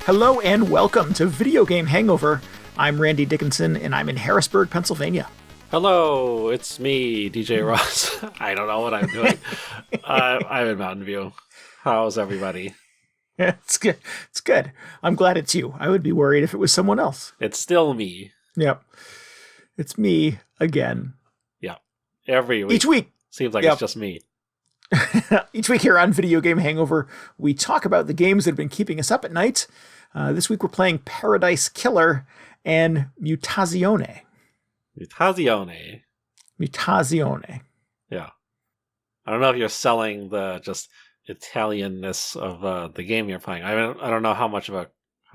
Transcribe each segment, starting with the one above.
Hello and welcome to Video Game Hangover. I'm Randy Dickinson and I'm in Harrisburg, Pennsylvania. Hello, it's me, DJ Ross. I don't know what I'm doing. I'm in Mountain View. How's everybody? It's good. It's good. I'm glad it's you. I would be worried if it was someone else. It's still me. Yep. It's me again. Yeah. Every week. Each week. Seems like It's just me. Each week here on Video Game Hangover, we talk about the games that have been keeping us up at night. This week we're playing Paradise Killer and Mutazione. Mutazione. Yeah. I don't know if you're selling the just Italianness of the game you're playing. I don't know how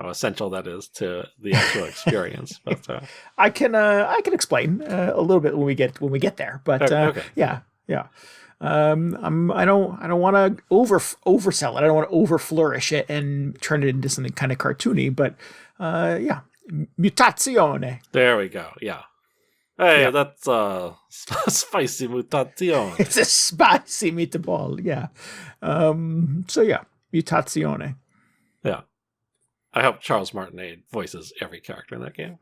essential that is to the actual experience. But I can explain a little bit when we get there. But okay. Yeah. I don't want to oversell it. I don't want to over flourish it and turn it into something kind of cartoony. But Mutazione. There we go. Yeah. Hey, yeah. That's spicy mutazione. It's a spicy meatball. Yeah. Mutazione. Yeah. I hope Charles Martinet voices every character in that game.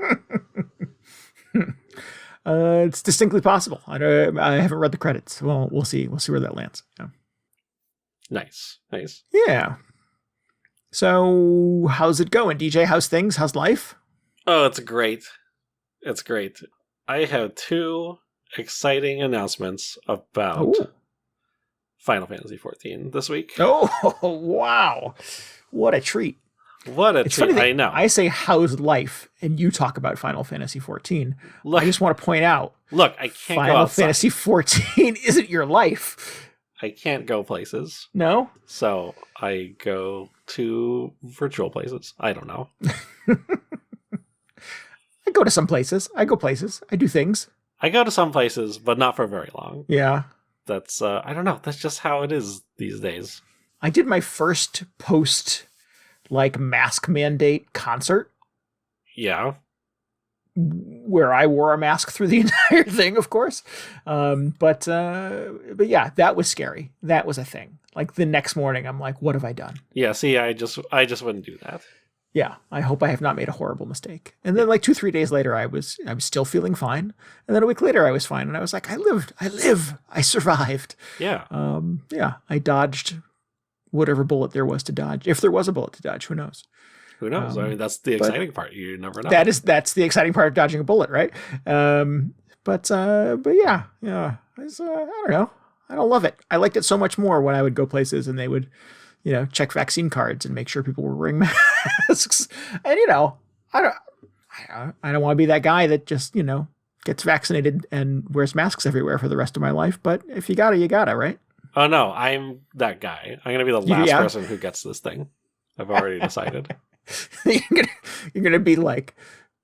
It's distinctly possible. I haven't read the credits. Well, we'll see. We'll see where that lands. Yeah. Nice. Yeah. So, how's it going, DJ? How's things? How's life? Oh, it's great. I have two exciting announcements about Final Fantasy XIV this week. Oh, wow. What a treat. It's funny that I know. I say, how's life? And you talk about Final Fantasy XIV. Look, I just want to point out. Look, I can't go outside. Fantasy XIV isn't your life. I can't go places. No? So I go to virtual places. I don't know. I go to some places. I go places. I do things. I go to some places, but not for very long. Yeah. That's, I don't know. That's just how it is these days. I did my first mask mandate concert. Yeah. Where I wore a mask through the entire thing, of course. But yeah, that was scary. That was a thing. Like the next morning, I'm like, what have I done? Yeah. See, I just wouldn't do that. Yeah. I hope I have not made a horrible mistake. And then 2-3 days later, I was still feeling fine. And then a week later I was fine. And I was like, I survived. Yeah. I dodged whatever bullet there was to dodge. If there was a bullet to dodge, who knows? Who knows? I mean, that's the exciting part. You never know. That's the exciting part of dodging a bullet, right? But yeah. I don't know. I don't love it. I liked it so much more when I would go places and they would, check vaccine cards and make sure people were wearing masks. And I don't want to be that guy that just gets vaccinated and wears masks everywhere for the rest of my life. But if you gotta, you gotta, right? Oh no, I'm that guy. I'm gonna be the last person who gets this thing. I've already decided. You're gonna be like,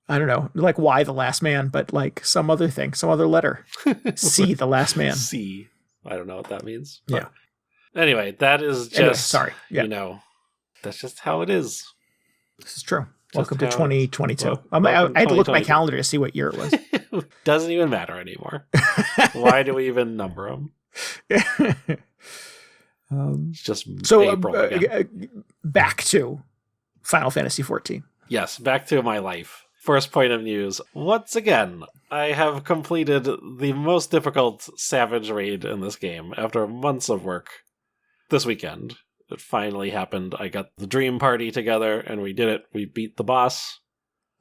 I don't know, like Y the last man, but like some other thing, some other letter. C the last man. C. I don't know what that means. Yeah. Anyway, that is just that's just how it is. This is true. Welcome to 2022. I had to look at my calendar to see what year it was. Doesn't even matter anymore. Why do we even number them? It's just April back to Final Fantasy XIV. Yes, back to my life. First point of news. Once again, I have completed the most difficult Savage raid in this game after months of work this weekend. It finally happened. I got the dream party together and we did it. We beat the boss.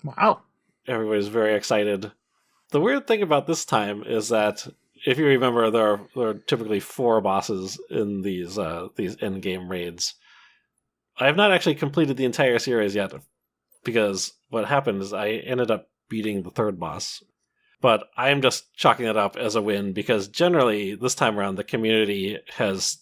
Wow. Everybody's very excited. The weird thing about this time is that if you remember, there are typically 4 bosses in these end-game raids. I have not actually completed the entire series yet, because what happened is I ended up beating the 3rd boss. But I am just chalking it up as a win, because generally, this time around, the community has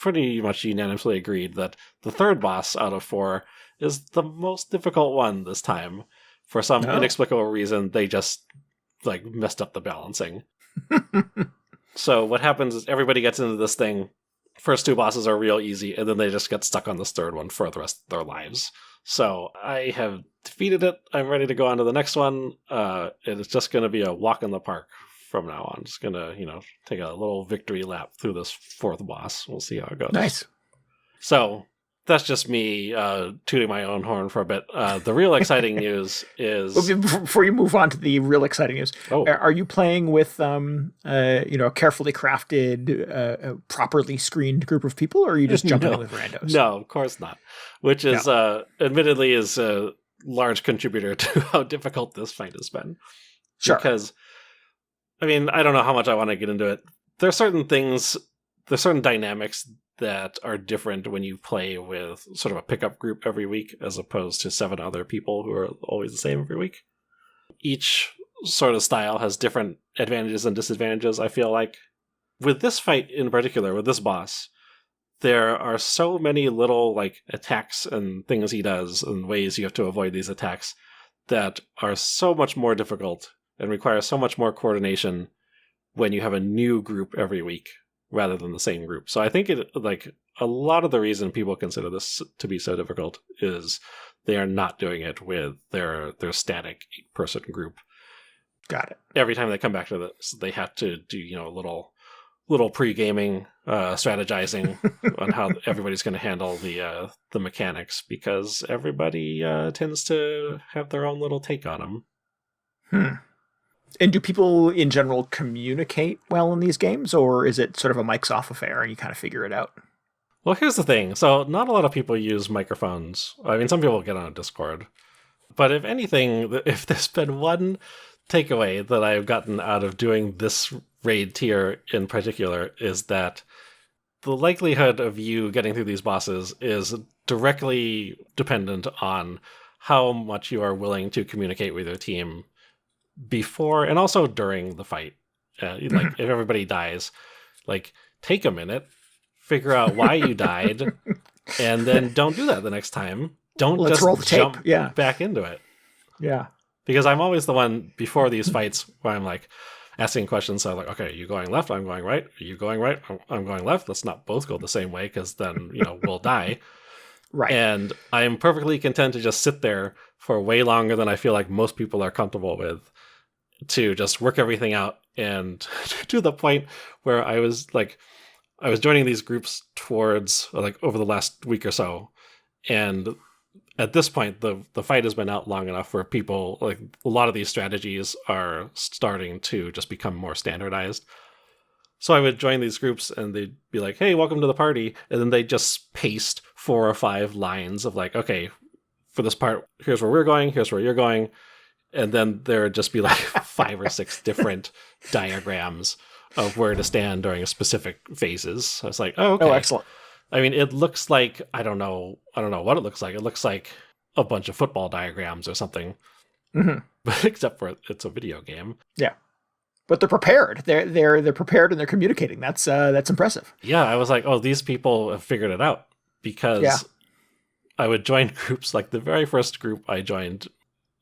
pretty much unanimously agreed that the third boss out of 4 is the most difficult one this time. For some inexplicable reason, they just like messed up the balancing. So what happens is everybody gets into this thing. First 2 bosses are real easy, and then they just get stuck on this third one for the rest of their lives. So I have defeated it. I'm ready to go on to the next one. It's just going to be a walk in the park from now on. Just going to, take a little victory lap through this 4th boss. We'll see how it goes. Nice. So that's just me tooting my own horn for a bit. The real exciting news is... Before you move on to the real exciting news, are you playing with a carefully crafted, properly screened group of people, or are you just jumping in with randos? No, of course not. Which is, admittedly, is a large contributor to how difficult this fight has been. Sure. Because, I don't know how much I want to get into it. There's certain dynamics that are different when you play with sort of a pickup group every week as opposed to 7 other people who are always the same every week. Each sort of style has different advantages and disadvantages, I feel like. With this fight in particular, with this boss, there are so many little attacks and things he does and ways you have to avoid these attacks that are so much more difficult and require so much more coordination when you have a new group every week rather than the same group. So I think a lot of the reason people consider this to be so difficult is they are not doing it with their static 8-person group. Got it. Every time they come back to this, they have to do a little pre-gaming strategizing on how everybody's going to handle the mechanics, because everybody tends to have their own little take on them. And do people in general communicate well in these games, or is it sort of a mics off affair and you kind of figure it out? Well, here's the thing. So not a lot of people use microphones. Some people get on a Discord. But if anything, if there's been one takeaway that I've gotten out of doing this raid tier in particular, is that the likelihood of you getting through these bosses is directly dependent on how much you are willing to communicate with your team before and also during the fight. If everybody dies, take a minute, figure out why you died, and then don't do that the next time. Don't just roll the jump back into it. Yeah. Because I'm always the one before these fights where I'm asking questions. So okay, are you going left? I'm going right. Are you going right? I'm going left. Let's not both go the same way, because then, we'll die. Right. And I'm perfectly content to just sit there for way longer than I feel like most people are comfortable with, to just work everything out, and to the point where I was joining these groups towards over the last week or so. And at this point, the fight has been out long enough where people, a lot of these strategies are starting to just become more standardized. So I would join these groups and they'd be like, hey, welcome to the party. And then they just paste 4 or 5 lines of okay, for this part, here's where we're going, here's where you're going. And then there'd just be 5 or 6 different diagrams of where to stand during specific phases. So it's okay. Oh, excellent. It looks like, I don't know what it looks like. It looks like a bunch of football diagrams or something. Mm-hmm. But except for it's a video game. Yeah. But they're prepared. They're prepared and they're communicating. That's impressive. Yeah, I was these people have figured it out, because I would join groups. The very first group I joined,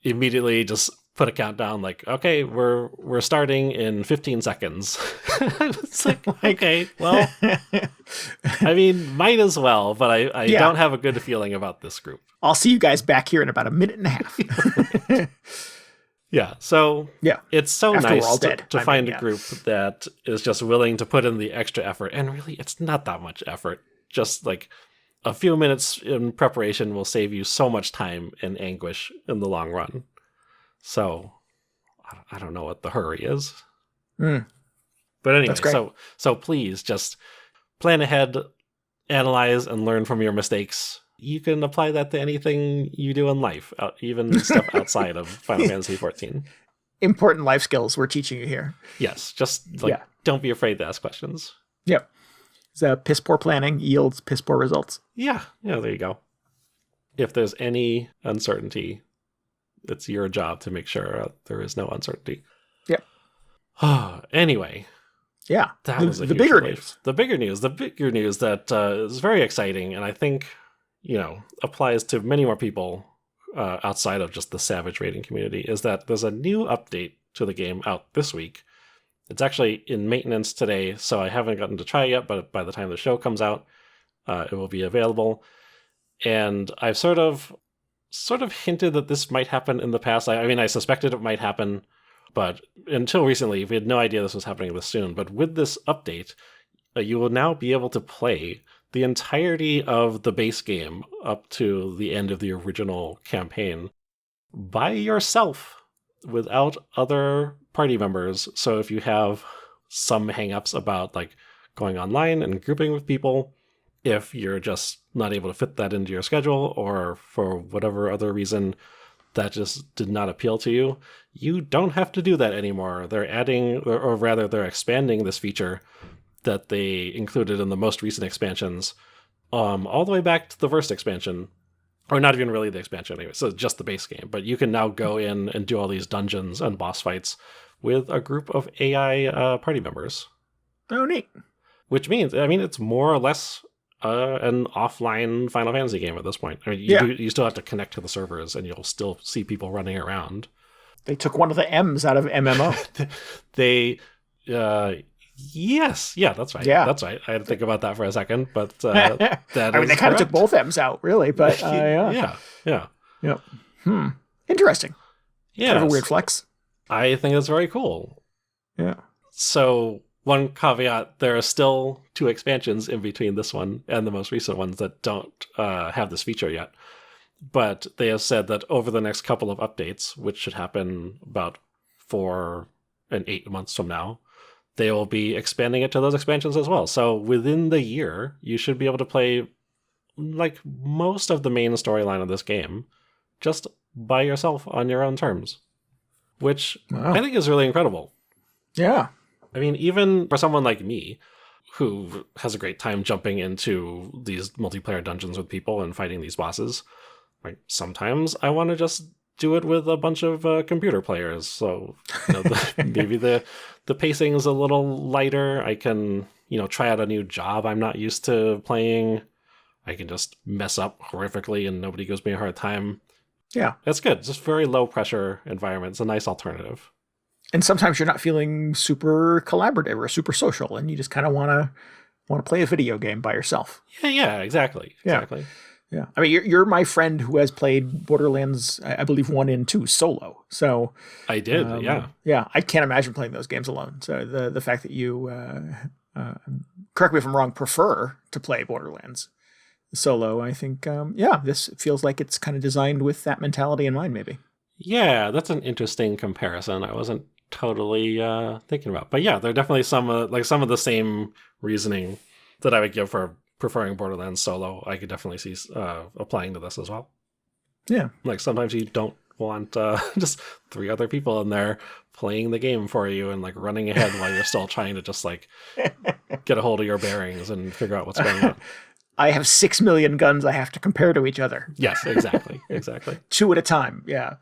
immediately just put a countdown okay, we're starting in 15 seconds. It's okay, well, might as well, but I don't have a good feeling about this group. I'll see you guys back here in about a minute and a half. Yeah, so it's so After nice we're all dead. to find a group that is just willing to put in the extra effort, and really it's not that much effort. Just a few minutes in preparation will save you so much time and anguish in the long run. So I don't know what the hurry is. But anyway, so please just plan ahead, analyze, and learn from your mistakes. You can apply that to anything you do in life, even stuff outside of Final Fantasy XIV. Important life skills we're teaching you here. Yes, just don't be afraid to ask questions. Yep. So piss poor planning yields piss poor results. Yeah, there you go. If there's any uncertainty, it's your job to make sure there is no uncertainty. Yep. Anyway, Yeah, That was the bigger news. The bigger news that is very exciting, and I think, applies to many more people outside of just the Savage raiding community, is that there's a new update to the game out this week. It's actually in maintenance today, so I haven't gotten to try it yet, but by the time the show comes out, it will be available. And I've sort of hinted that this might happen in the past. I mean, I suspected it might happen, but until recently, we had no idea this was happening this soon. But with this update, you will now be able to play the entirety of the base game up to the end of the original campaign by yourself without other party members. So if you have some hangups about like going online and grouping with people, if you're just not able to fit that into your schedule, or for whatever other reason that just did not appeal to you, you don't have to do that anymore. They're adding, or rather they're expanding this feature that they included in the most recent expansions, all the way back to the first expansion, or not even really the expansion anyway, so just the base game. But you can now go in and do all these dungeons and boss fights with a group of AI party members. Oh, neat. Which means, I mean, it's more or less an offline Final Fantasy game at this point. I mean, you still have to connect to the servers, and you'll still see people running around. They took one of the M's out of MMO. Yes, yeah, that's right. Yeah, that's right. I had to think about that for a second, but that I mean, they kind of took both M's out, really. But yeah. Interesting. Yeah, kind of a weird flex. I think it's very cool. Yeah. So one caveat: there are still 2 expansions in between this one and the most recent ones that don't have this feature yet. But they have said that over the next couple of updates, which should happen about 4 and 8 months from now, they will be expanding it to those expansions as well. So within the year, you should be able to play like most of the main storyline of this game just by yourself on your own terms, which I think is really incredible. Yeah. I mean, even for someone like me, who has a great time jumping into these multiplayer dungeons with people and fighting these bosses, like sometimes I want to just do it with a bunch of computer players. So maybe the pacing is a little lighter. I can try out a new job I'm not used to playing. I can just mess up horrifically and nobody gives me a hard time. Yeah, that's good. Just very low pressure environment. It's a nice alternative. And sometimes you're not feeling super collaborative or super social, and you just kind of want to play a video game by yourself. Yeah, exactly. Yeah. I mean, you're my friend who has played Borderlands, I believe 1 and 2 solo. So I did. Yeah. I can't imagine playing those games alone. So the fact that you, correct me if I'm wrong, prefer to play Borderlands solo, I think, this feels like it's kind of designed with that mentality in mind, maybe. Yeah, that's an interesting comparison. I wasn't totally thinking about, but yeah, there are definitely some of the same reasoning that I would give for preferring Borderlands solo. I could definitely see applying to this as well. Yeah, like sometimes you don't want just 3 other people in there playing the game for you and like running ahead while you're still trying to just like get a hold of your bearings and figure out what's going on. I have 6 million guns I have to compare to each other. Yes, exactly. 2 at a time. Yeah.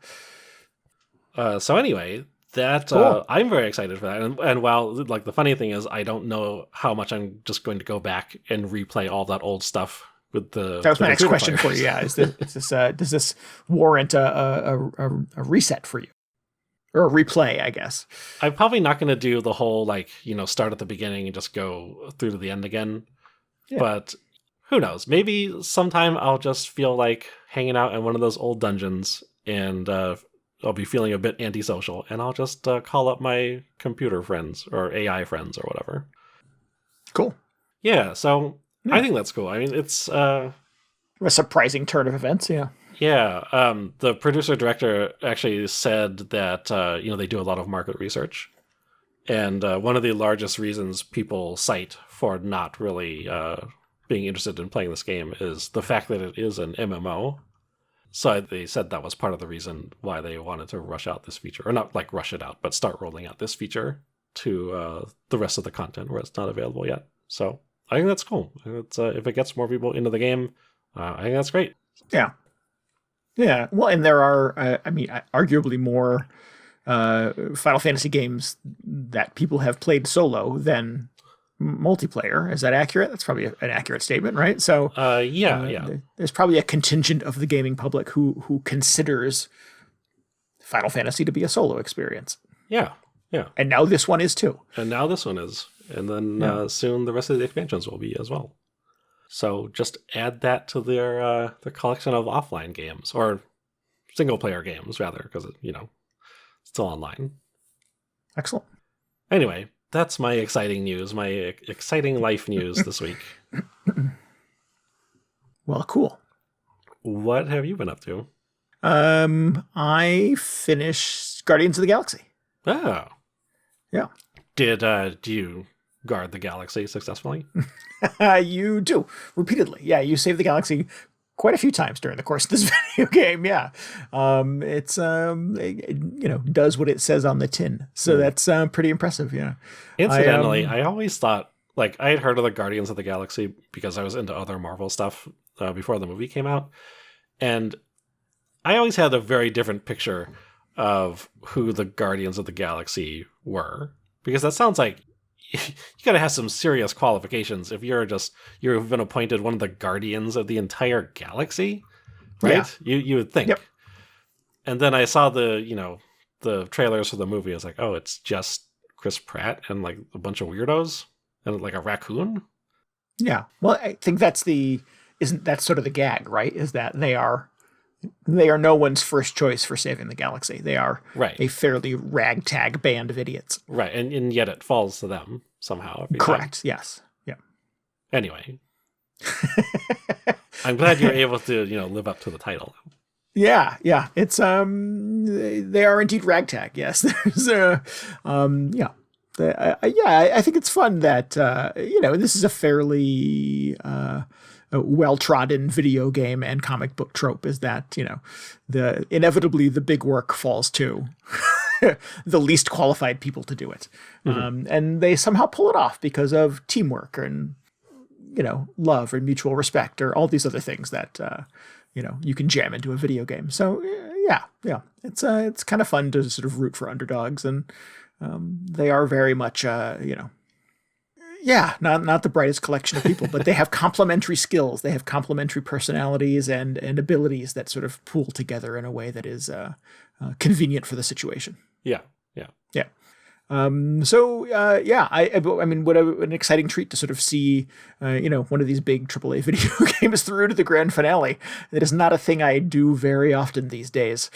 So anyway, that cool. I'm very excited for that. And while like the funny thing is, I don't know how much I'm just going to go back and replay all that old stuff with the. That was my next question for you. Yeah, does this warrant a reset for you, or a replay? I guess I'm probably not going to do the whole start at the beginning and just go through to the end again. Yeah. But who knows? Maybe sometime I'll just feel like hanging out in one of those old dungeons and. I'll be feeling a bit antisocial, and I'll just call up my computer friends or AI friends or whatever. Cool. Yeah, so I think that's cool. I mean, it's a surprising turn of events. Yeah. Yeah. The producer-director actually said that they do a lot of market research, and one of the largest reasons people cite for not really being interested in playing this game is the fact that it is an MMO. So they said that was part of the reason why they wanted to rush out this feature, or not like rush it out, but start rolling out this feature to the rest of the content where it's not available yet. So I think that's cool. It's, if it gets more people into the game, I think that's great. Yeah. Yeah. Well, and there are, arguably more Final Fantasy games that people have played solo than multiplayer. Is that accurate? That's probably an accurate statement, right? So, yeah. There's probably a contingent of the gaming public who considers Final Fantasy to be a solo experience. Yeah. And now this one is too. And now this one is. And then soon the rest of the expansions will be as well. So just add that to their collection of offline games, or single-player games, rather, because, it's still online. Excellent. Anyway, that's my exciting news, my exciting life news this week. Well, cool. What have you been up to? I finished Guardians of the Galaxy. Oh. Yeah. Do you guard the galaxy successfully? You do, repeatedly. Yeah, you save the galaxy quite a few times during the course of this video game. Yeah. It does what it says on the tin. So that's pretty impressive. Yeah. Incidentally, I always thought, I had heard of the Guardians of the Galaxy because I was into other Marvel stuff before the movie came out. And I always had a very different picture of who the Guardians of the Galaxy were, because that sounds like you got to have some serious qualifications if you've been appointed one of the guardians of the entire galaxy, right? Yeah. You would think. Yep. And then I saw the trailers for the movie. I was like, oh, it's just Chris Pratt and a bunch of weirdos and a raccoon. Yeah. Well, I think that's sort of the gag, right? Is that they are no one's first choice for saving the galaxy. They are a fairly ragtag band of idiots. Right, and yet it falls to them somehow. Correct, yes. Yeah. Anyway. I'm glad you're able to, live up to the title. Yeah. It's they are indeed ragtag, yes. There's I think it's fun that this is a fairly a well-trodden video game and comic book trope, is that, inevitably the big work falls to the least qualified people to do it. Mm-hmm. And they somehow pull it off because of teamwork and, love and mutual respect, or all these other things that, you can jam into a video game. So yeah, it's kind of fun to sort of root for underdogs, and they are very much, not the brightest collection of people, but they have complementary skills. They have complementary personalities and abilities that sort of pool together in a way that is convenient for the situation. Yeah. I mean, what an exciting treat to sort of see, one of these big AAA video games through to the grand finale. That is not a thing I do very often these days.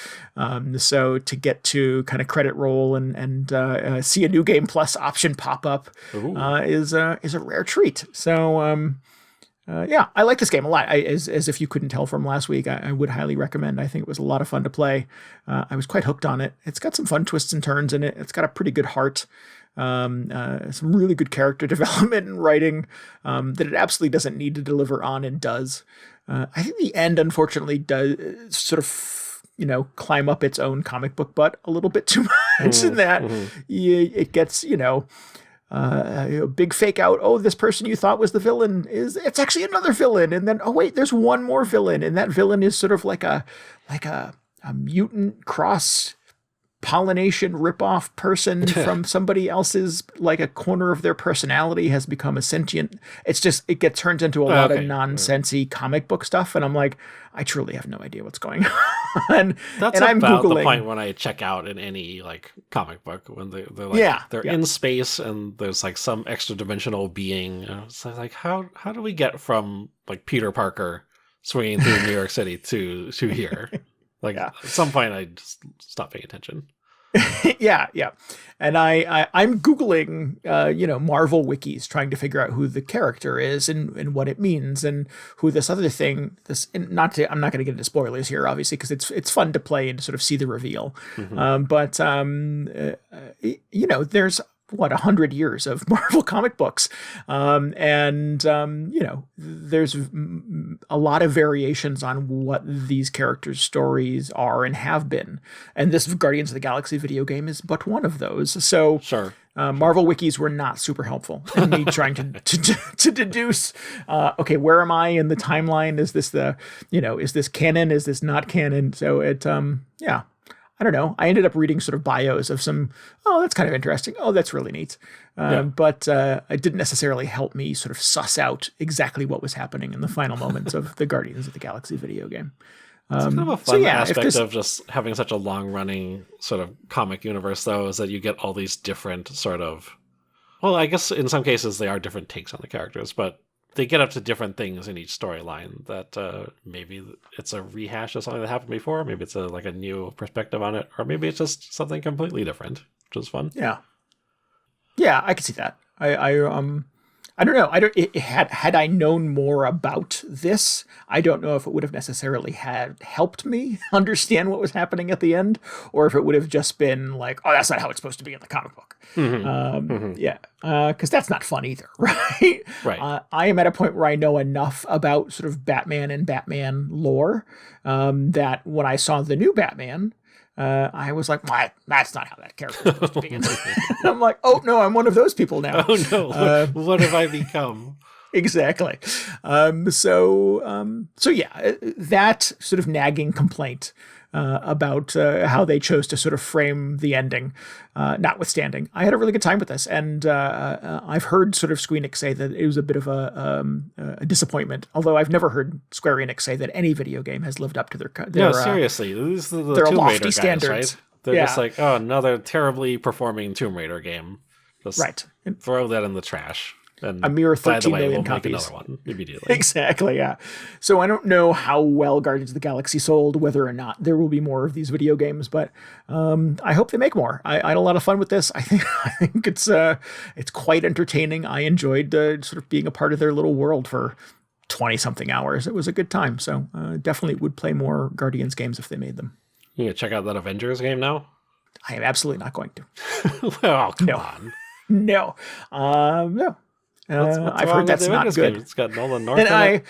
So to get to kind of credit roll and see a New Game Plus option pop up is a rare treat. So, I like this game a lot. As if you couldn't tell from last week, I would highly recommend. I think it was a lot of fun to play. I was quite hooked on it. It's got some fun twists and turns in it. It's got a pretty good heart. Some really good character development and writing that it absolutely doesn't need to deliver on, and does. I think the end, unfortunately, does sort of climb up its own comic book butt a little bit too much, in that it gets big fake out. Oh, this person you thought was the villain it's actually another villain, and then there's one more villain, and that villain is sort of like a mutant cross pollination ripoff person from somebody else's, a corner of their personality has become a sentient. It's just, it gets turned into a lot of nonsensy comic book stuff, and I'm like, I truly have no idea what's going on. That's and about I'm Googling. The point when I check out in any comic book, when they're in space and there's some extra dimensional being. It's how do we get from Peter Parker swinging through New York City to here? At some point I just stopped paying attention. Yeah. And I'm Googling, Marvel wikis, trying to figure out who the character is and what it means, and who this other thing, I'm not going to get into spoilers here, obviously, because it's fun to play and to sort of see the reveal. Mm-hmm. There's 100 years of Marvel comic books. There's a lot of variations on what these characters' stories are and have been. And this Guardians of the Galaxy video game is but one of those. So sure. Marvel wikis were not super helpful in me trying to deduce, where am I in the timeline? Is this is this canon? Is this not canon? So I don't know. I ended up reading sort of bios of some, oh, that's kind of interesting. Oh, that's really neat. But it didn't necessarily help me sort of suss out exactly what was happening in the final moments of the Guardians of the Galaxy video game. It's kind of a fun aspect of just having such a long-running sort of comic universe, though, is that you get all these different sort of... Well, I guess in some cases they are different takes on the characters, but they get up to different things in each storyline that maybe it's a rehash of something that happened before, maybe it's like a new perspective on it, or maybe it's just something completely different, which is fun. Yeah, I could see that. I don't know. Had I known more about this, I don't know if it would have necessarily had helped me understand what was happening at the end, or if it would have just been like, oh, that's not how it's supposed to be in the comic book. Yeah, because that's not fun either, right? Right. I am at a point where I know enough about sort of Batman and Batman lore that when I saw the new Batman, I was like, well, that's not how that character is supposed to be. I'm like, oh no, I'm one of those people now. Oh no, what have I become? Exactly. So yeah, that sort of nagging complaint about how they chose to sort of frame the ending, notwithstanding, I had a really good time with this, and I've heard sort of Square Enix say that it was a bit of a disappointment. Although I've never heard Square Enix say that any video game has lived up to their no, seriously, these are the their Tomb lofty Raider guys, standards. right? They're just like, oh, another terribly performing Tomb Raider game. Just throw that in the trash. And a mere 13 by the way, million we'll copies. make another one immediately. Exactly, yeah. So I don't know how well Guardians of the Galaxy sold, whether or not there will be more of these video games, but I hope they make more. I had a lot of fun with this. I think it's quite entertaining. I enjoyed sort of being a part of their little world for 20-something hours. It was a good time. So definitely would play more Guardians games if they made them. You gonna check out that Avengers game now? I am absolutely not going to. Oh, come on. No. No. I've heard that's not good. It's got Nolan North and in it.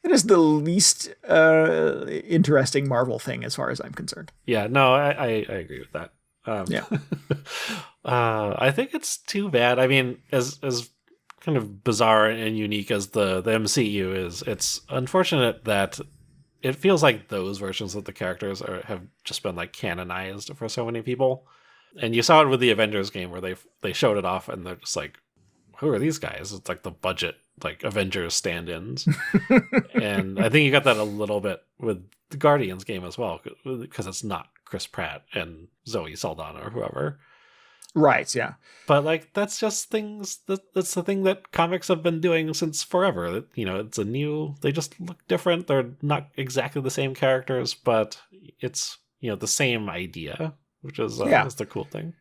It is the least interesting Marvel thing as far as I'm concerned. Yeah, no, I agree with that. Yeah. I think it's too bad. I mean, as kind of bizarre and unique as the MCU is, it's unfortunate that it feels like those versions of the characters have just been like canonized for so many people. And you saw it with the Avengers game where they showed it off and they're just like, who are these guys? It's like the budget, like Avengers stand-ins. And I think you got that a little bit with the Guardians game as well, because it's not Chris Pratt and Zoe Saldana or whoever. Right, yeah. But like, that's just things, that's the thing that comics have been doing since forever. You know, it's they just look different. They're not exactly the same characters, but it's, the same idea, which is is the cool thing.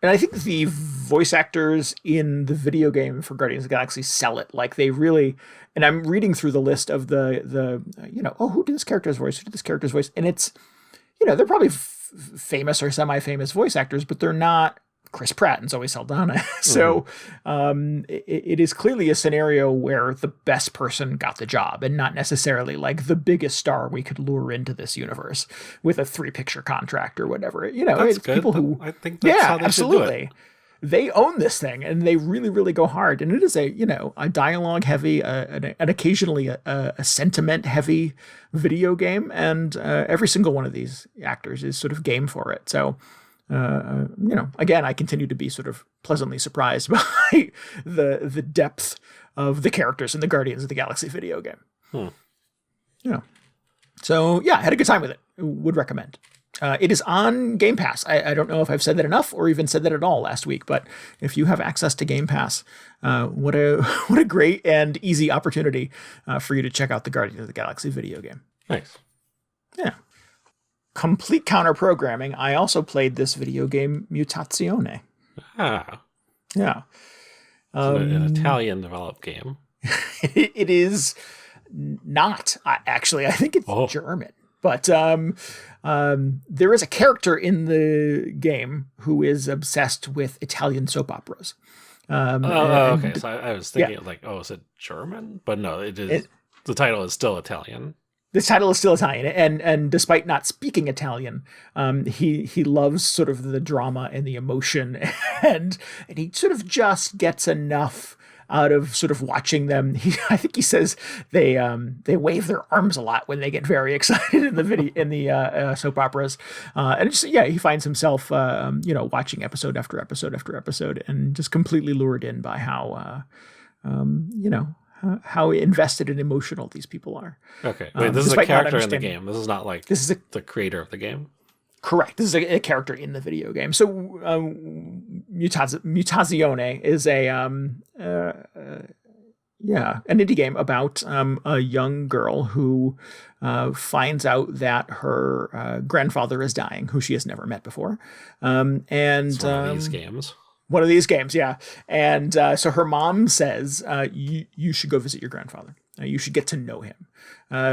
And I think the voice actors in the video game for Guardians of the Galaxy sell it. Like they really, and I'm reading through the list of the who did this character's voice? Who did this character's voice? And it's, they're probably famous or semi-famous voice actors, but they're not Chris Pratt and Zoe Saldana. So it is clearly a scenario where the best person got the job and not necessarily like the biggest star we could lure into this universe with a 3-picture contract or whatever. That's it's good. people who, I think that's how they absolutely. should do it. They own this thing and they really, really go hard. And it is a dialogue heavy, and occasionally a sentiment heavy video game. And every single one of these actors is sort of game for it. So, again, I continue to be sort of pleasantly surprised by the depth of the characters in the Guardians of the Galaxy video game. So yeah, I had a good time with it. Would recommend. It is on Game Pass. I don't know if I've said that enough or even said that at all last week, but if you have access to Game Pass, what a great and easy opportunity for you to check out the Guardians of the Galaxy video game. Nice. Yeah. Complete counter programming. I also played this video game Mutazione. Ah. Yeah. An Italian developed game. It is not, actually. I think it's German. But there is a character in the game who is obsessed with Italian soap operas. Okay. So I was thinking is it German? But no, it is. The title is still Italian. This title is still Italian, and despite not speaking Italian, he loves sort of the drama and the emotion, and he sort of just gets enough out of sort of watching them. I think he says they wave their arms a lot when they get very excited in the video in the soap operas, and just he finds himself watching episode after episode after episode, and just completely lured in by how invested and emotional these people are. Okay, wait, this is a character in the game. This is not like the creator of the game. Correct. This is a character in the video game. So Mutazione is an indie game about a young girl who finds out that her grandfather is dying, who she has never met before. And it's one of these games. One of these games, yeah. And so her mom says, you should go visit your grandfather. You should get to know him.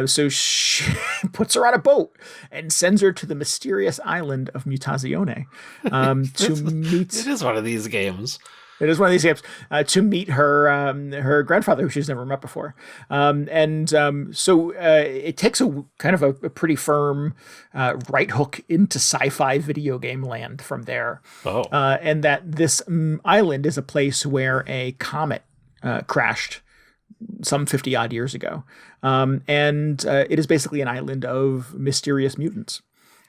So she puts her on a boat and sends her to the mysterious island of Mutazione to meet... It is one of these games. It is one of these games to meet her grandfather, who she's never met before. So it takes a kind of a pretty firm right hook into sci-fi video game land from there. Oh. And that this island is a place where a comet crashed some 50 odd years ago. And it is basically an island of mysterious mutants.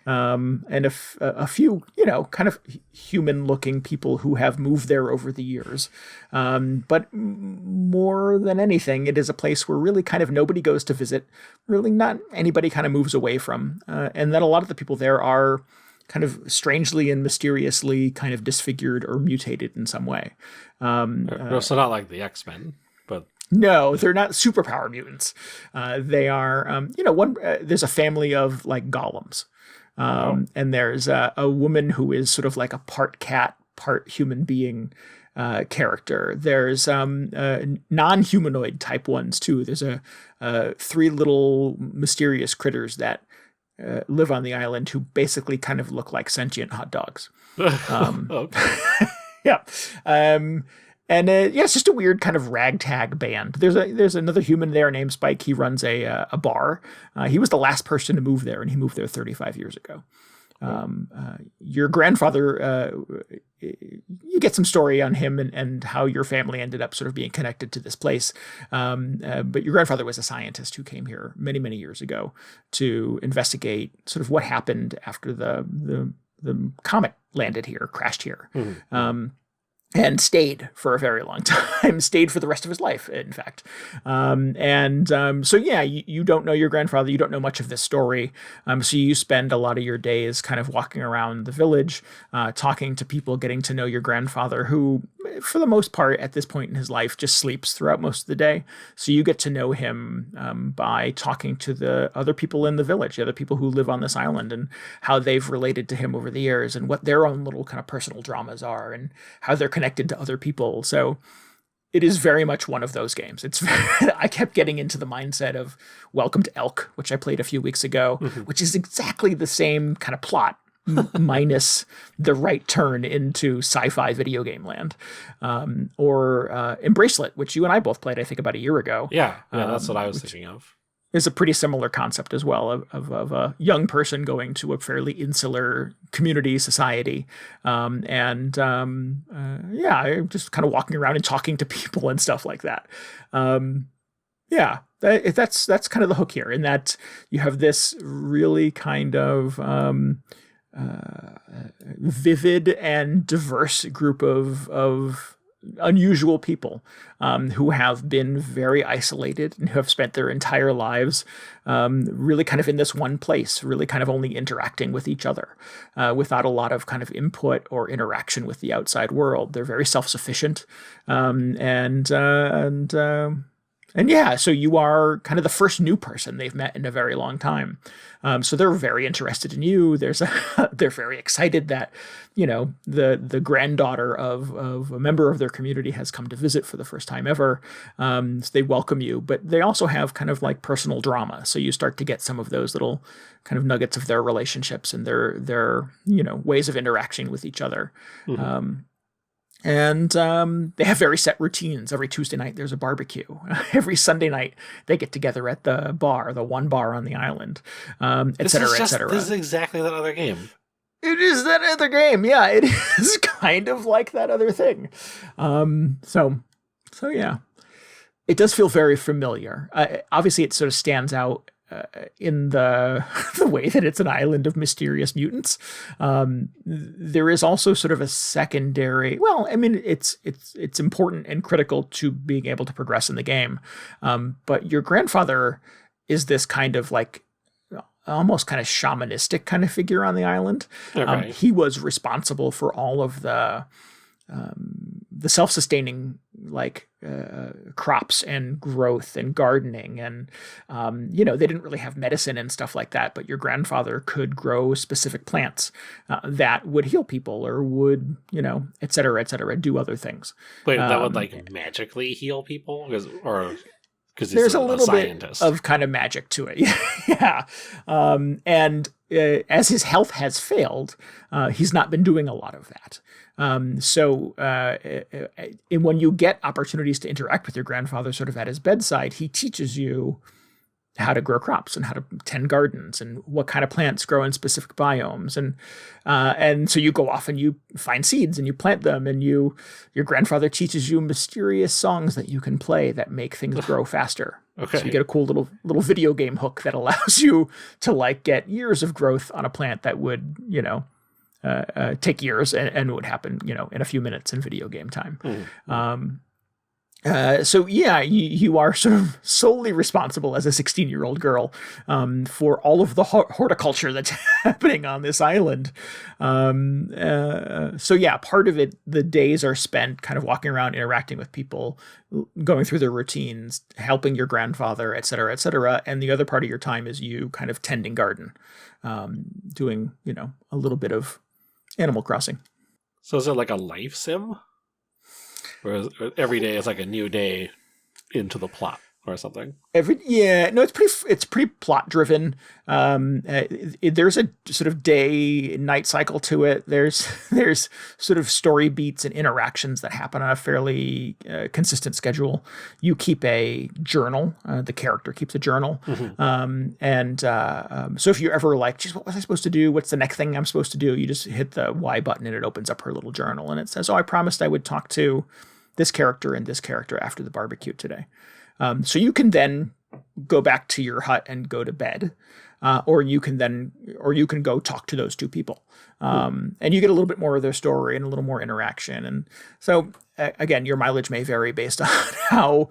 And a few, kind of human-looking people who have moved there over the years. But more than anything, it is a place where really kind of nobody goes to visit, really not anybody kind of moves away from. And that a lot of the people there are kind of strangely and mysteriously kind of disfigured or mutated in some way. So not like the X-Men, but... No, they're not superpower mutants. They are, there's a family of like golems. And there's a woman who is sort of like a part cat, part human being character. There's non-humanoid type ones too. There's three little mysterious critters that live on the island who basically kind of look like sentient hot dogs. Yeah. And it's just a weird kind of ragtag band. There's another human there named Spike. He runs a bar. He was the last person to move there, and he moved there 35 years ago. Your grandfather, you get some story on him and how your family ended up sort of being connected to this place. But your grandfather was a scientist who came here many, many years ago to investigate sort of what happened after the comet landed here, crashed here. Mm-hmm. And stayed for a very long time, stayed for the rest of his life, in fact. So you don't know your grandfather, you don't know much of this story. So you spend a lot of your days kind of walking around the village, talking to people, getting to know your grandfather, who, for the most part, at this point in his life, just sleeps throughout most of the day. So you get to know him by talking to the other people in the village, the other people who live on this island, and how they've related to him over the years, and what their own little kind of personal dramas are, and how they're connected to other people. So it is very much one of those games. I kept getting into the mindset of Welcome to Elk, which I played a few weeks ago, which is exactly the same kind of plot, minus the right turn into sci-fi video game land. Or Embracelet, which you and I both played, I think, about a year ago. Yeah, that's what I was thinking of. Is a pretty similar concept as well of a young person going to a fairly insular community society. Just kind of walking around and talking to people and stuff like that. That's kind of the hook here, in that you have this really kind of vivid and diverse group of unusual people who have been very isolated and who have spent their entire lives really kind of in this one place, really kind of only interacting with each other without a lot of kind of input or interaction with the outside world. They're very self-sufficient. So you are kind of the first new person they've met in a very long time. So they're very interested in you. They're very excited that, the granddaughter of a member of their community has come to visit for the first time ever. So they welcome you, but they also have kind of like personal drama. So you start to get some of those little kind of nuggets of their relationships and their ways of interacting with each other. Mm-hmm. They have very set routines. Every Tuesday night, there's a barbecue. Every Sunday night, they get together at the bar, the one bar on the island, et cetera, et cetera. This is exactly that other game. It is that other game. Yeah, it is kind of like that other thing. So So yeah, it does feel very familiar. Obviously, it sort of stands out in the the way that it's an island of mysterious mutants. There is also sort of a secondary. Well, I mean, it's important and critical to being able to progress in the game. But your grandfather is this kind of like almost kind of shamanistic kind of figure on the island. Okay. He was responsible for all of the self-sustaining like crops and growth and gardening and they didn't really have medicine and stuff like that, but your grandfather could grow specific plants that would heal people or would et cetera, do other things. Wait, that would like magically heal people, because there's a little scientist. bit of kind of magic to it. Yeah. And as his health has failed, he's not been doing a lot of that. So when you get opportunities to interact with your grandfather sort of at his bedside, he teaches you how to grow crops and how to tend gardens and what kind of plants grow in specific biomes. And so you go off and you find seeds and you plant them, and your grandfather teaches you mysterious songs that you can play that make things grow faster. Okay. So you get a cool little video game hook that allows you to like get years of growth on a plant that would, take years and would happen, in a few minutes in video game time. So yeah, you are sort of solely responsible as a 16-year-old girl for all of the horticulture that's happening on this island. So yeah, part of it, the days are spent kind of walking around, interacting with people, going through their routines, helping your grandfather, et cetera, et cetera. And the other part of your time is you kind of tending garden, doing, a little bit of Animal Crossing. So is it like a life sim? Whereas every day is like a new day into the plot or something. It's pretty plot driven. There's a sort of day night cycle to it. There's sort of story beats and interactions that happen on a fairly consistent schedule. You keep a journal. The character keeps a journal. So if you're ever like, geez, what was I supposed to do? What's the next thing I'm supposed to do? You just hit the Y button and it opens up her little journal, and it says, "Oh, I promised I would talk to this character and this character after the barbecue today." So you can then go back to your hut and go to bed, or you can go talk to those two people, and you get a little bit more of their story and a little more interaction. And so again, your mileage may vary based on how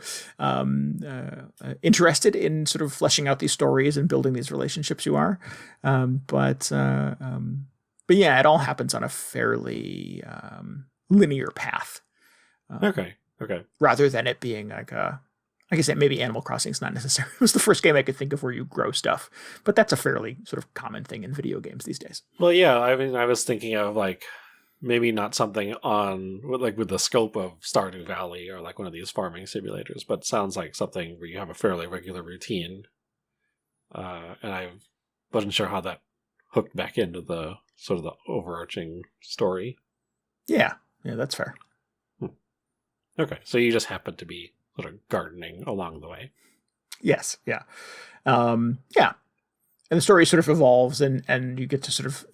interested in sort of fleshing out these stories and building these relationships you are. But yeah, it all happens on a fairly linear path. Okay. Rather than it being like I guess maybe Animal Crossing is not necessarily. It was the first game I could think of where you grow stuff, but that's a fairly sort of common thing in video games these days. Well, yeah, I mean, I was thinking of like maybe not something with the scope of Stardew Valley or like one of these farming simulators, but sounds like something where you have a fairly regular routine. And I wasn't sure how that hooked back into the sort of the overarching story. Yeah, that's fair. Okay, so you just happen to be sort of gardening along the way. Yes, yeah. And the story sort of evolves, and you get to sort of,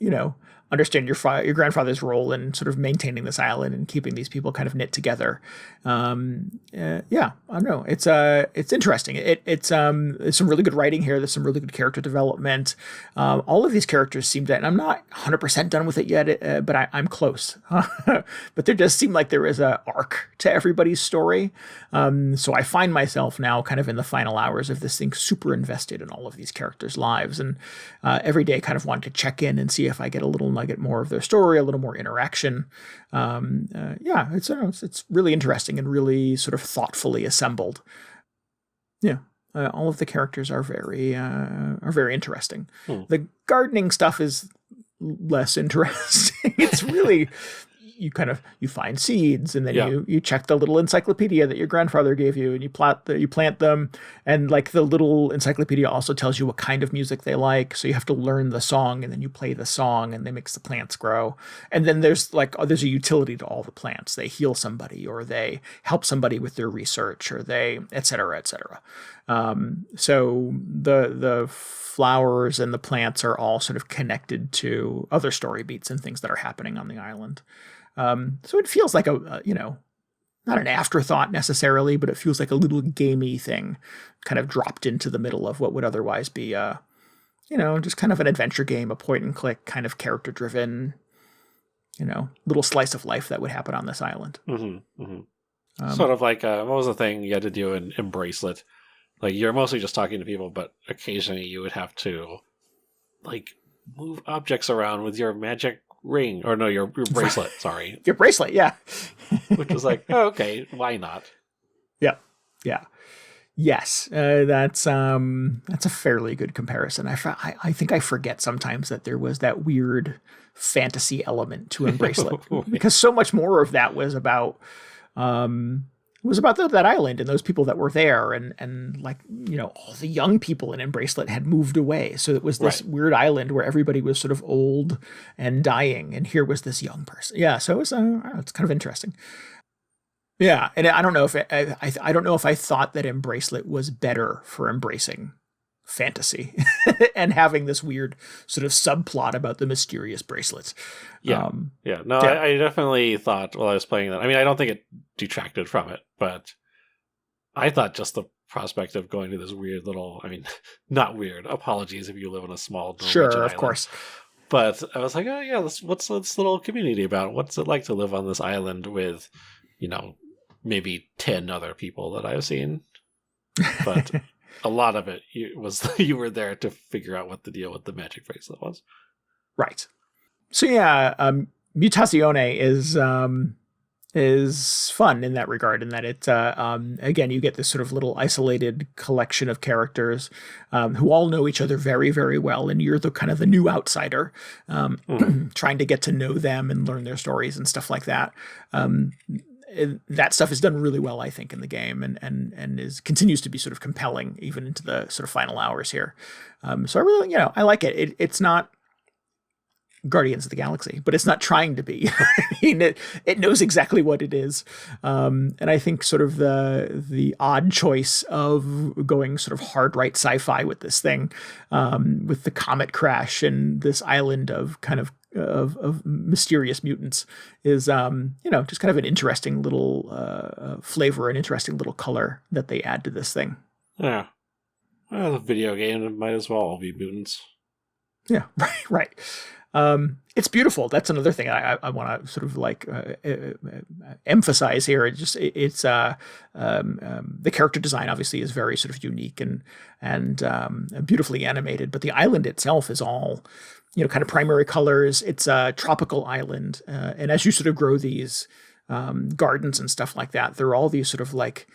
understand your grandfather's role in sort of maintaining this island and keeping these people kind of knit together. I don't know. It's interesting. It's some really good writing here. There's some really good character development. All of these characters seem to, and I'm not 100% done with it yet, but I'm close. But there does seem like there is a arc to everybody's story. So I find myself now kind of in the final hours of this thing, super invested in all of these characters' lives, and every day kind of want to check in and see if I get a little nugget more of their story, a little more interaction. It's really interesting and really sort of thoughtfully assembled. Yeah, all of the characters are very interesting. The gardening stuff is less interesting. It's really you find seeds, and then you check the little encyclopedia that your grandfather gave you, and you plant them, and like the little encyclopedia also tells you what kind of music they like, so you have to learn the song, and then you play the song, and they makes the plants grow. And then there's a utility to all the plants. They heal somebody, or they help somebody with their research, or they et cetera, et cetera. So the flowers and the plants are all sort of connected to other story beats and things that are happening on the island. So it feels like not an afterthought necessarily, but it feels like a little gamey thing kind of dropped into the middle of what would otherwise be, just kind of an adventure game, a point and click kind of character driven, little slice of life that would happen on this island. Mm-hmm, mm-hmm. Sort of like, what was the thing you had to do in Bracelet? Like, you're mostly just talking to people, but occasionally you would have to, like, move objects around with your magic ring. Or no, your bracelet, sorry. Your bracelet, yeah. Which was like, oh, okay, why not? Yeah, yeah. Yes, that's a fairly good comparison. I think I forget sometimes that there was that weird fantasy element to Bracelet because so much more of that was about that island and those people that were there and like all the young people in Bracelet had moved away, so it was this weird island where everybody was sort of old and dying, and here was this young person. Yeah, so it was it's kind of interesting. Yeah, and I don't know if I don't know if I thought that Embracelet was better for embracing fantasy and having this weird sort of subplot about the mysterious bracelets. Yeah, No, yeah. I definitely thought while I was playing that. I mean, I don't think it detracted from it, but I thought just the prospect of going to this weird little, I mean, not weird. Apologies if you live in a small Sure, of island. course. But I was like, oh yeah, what's this little community about? What's it like to live on this island with, maybe 10 other people that I've seen, but a lot of it was you were there to figure out what the deal with the magic bracelet was. Right. So yeah, Mutazione is fun in that regard, in that it again, you get this sort of little isolated collection of characters who all know each other very, very well, and you're the kind of the new outsider trying to get to know them and learn their stories and stuff like that. That stuff is done really well, I think, in the game, and continues to be sort of compelling even into the sort of final hours here. So I really, I like it. It's not Guardians of the Galaxy, but it's not trying to be. I mean, it knows exactly what it is, and I think sort of the odd choice of going sort of hard right sci-fi with this thing, with the comet crash and this island of kind of mysterious mutants is just kind of an interesting little flavor, an interesting little color that they add to this thing. Yeah, well, the video game might as well all be mutants. Yeah, right. It's beautiful. That's another thing I want to sort of like emphasize here. It's the character design obviously is very sort of unique and beautifully animated, but the island itself is all kind of primary colors. It's a tropical island, and as you sort of grow these gardens and stuff like that, they're all these sort of like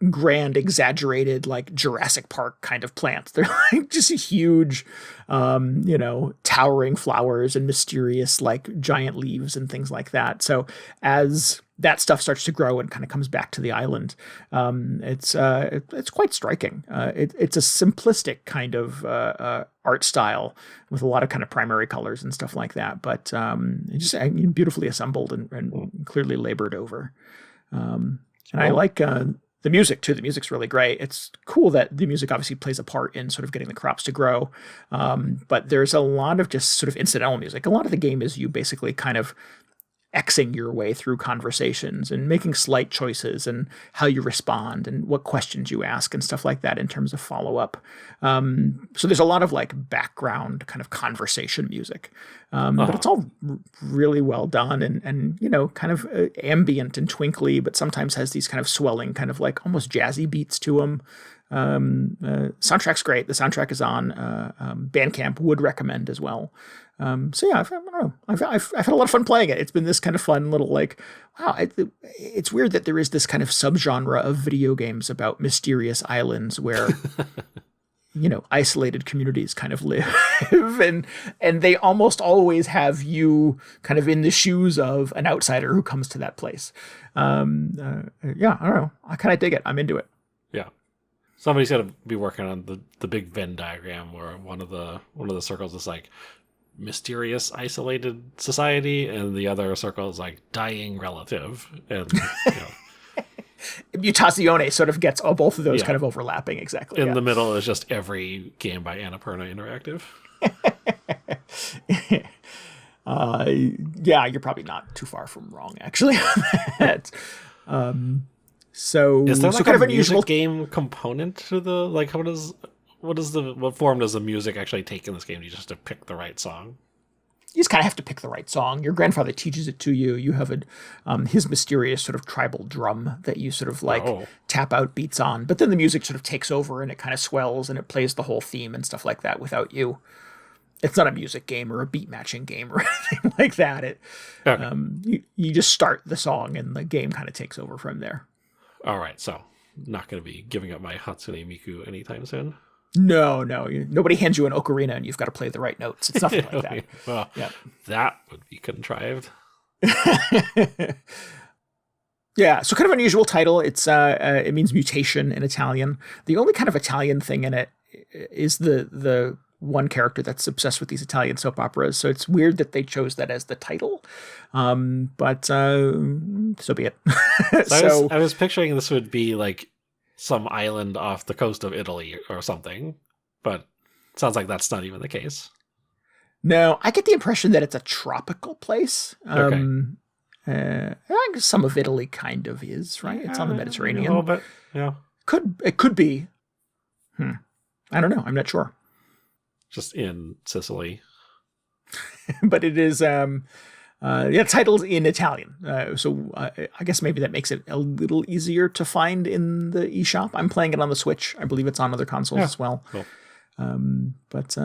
grand, exaggerated, like Jurassic Park kind of plants. They're like just huge, towering flowers and mysterious, like giant leaves and things like that. So as that stuff starts to grow and kind of comes back to the island, it's quite striking. It's a simplistic kind of art style with a lot of kind of primary colors and stuff like that, but beautifully assembled and clearly labored over. And I like the music too. The music's really great. It's cool that the music obviously plays a part in sort of getting the crops to grow. But there's a lot of just sort of incidental music. A lot of the game is you basically kind of Xing your way through conversations and making slight choices and how you respond and what questions you ask and stuff like that in terms of follow-up. So there's a lot of like background kind of conversation music, but it's all really well done and kind of ambient and twinkly, but sometimes has these kind of swelling kind of like almost jazzy beats to them. Soundtrack's great. The soundtrack is on Bandcamp. Would recommend as well. So yeah, I don't know. I've had a lot of fun playing it. It's been this kind of fun little like, wow. It's weird that there is this kind of subgenre of video games about mysterious islands where isolated communities kind of live, and they almost always have you kind of in the shoes of an outsider who comes to that place. Yeah, I don't know. I kind of dig it. I'm into it. Yeah. Somebody's got to be working on the big Venn diagram where one of the circles is like mysterious isolated society and the other circle is like dying relative, and Mutazione sort of gets both of those kind of overlapping exactly. In the middle is just every game by Annapurna Interactive. Yeah, you're probably not too far from wrong, actually. On that. So, Is there so like kind a of unusual. music game component to the like? What form does the music actually take in this game? Do you just have to pick the right song? You just kind of have to pick the right song. Your grandfather teaches it to you. You have his mysterious sort of tribal drum that you sort of like Oh, tap out beats on. But then the music sort of takes over and it kind of swells and it plays the whole theme and stuff like that without you. It's not a music game or a beat matching game or anything like that. okay. You just start the song and the game kind of takes over from there. All right. So, not going to be giving up my Hatsune Miku anytime soon. No, nobody hands you an ocarina and you've got to play the right notes. It's nothing like that. Well, Yeah. that would be contrived. Yeah, so kind of unusual title. It means mutation in Italian. The only kind of Italian thing in it is the one character that's obsessed with these Italian soap operas. So it's weird that they chose that as the title. But so be it. So I was picturing this would be like some island off the coast of Italy or something, but it sounds like that's not even the case. No, I get the impression that it's a tropical place. Okay. I guess some of Italy kind of is, right? It's on the Mediterranean. A little bit, yeah. It could be. I don't know. I'm not sure. Just in Sicily. But it is titled in Italian. So I guess maybe that makes it a little easier to find in the eShop. I'm playing it on the Switch. I believe it's on other consoles as well. Cool. But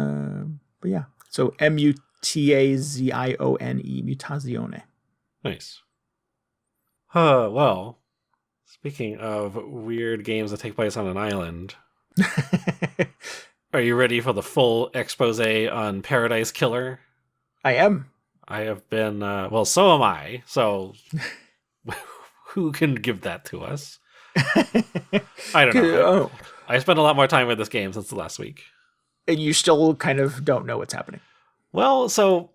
yeah. So Mutazione, Mutazione. Nice. Well, speaking of weird games that take place on an island, are you ready for the full expose on Paradise Killer? I am. I have been, well, so am I. So who can give that to us? I don't know. Oh. I spent a lot more time with this game since the last week. And you still kind of don't know what's happening. Well, so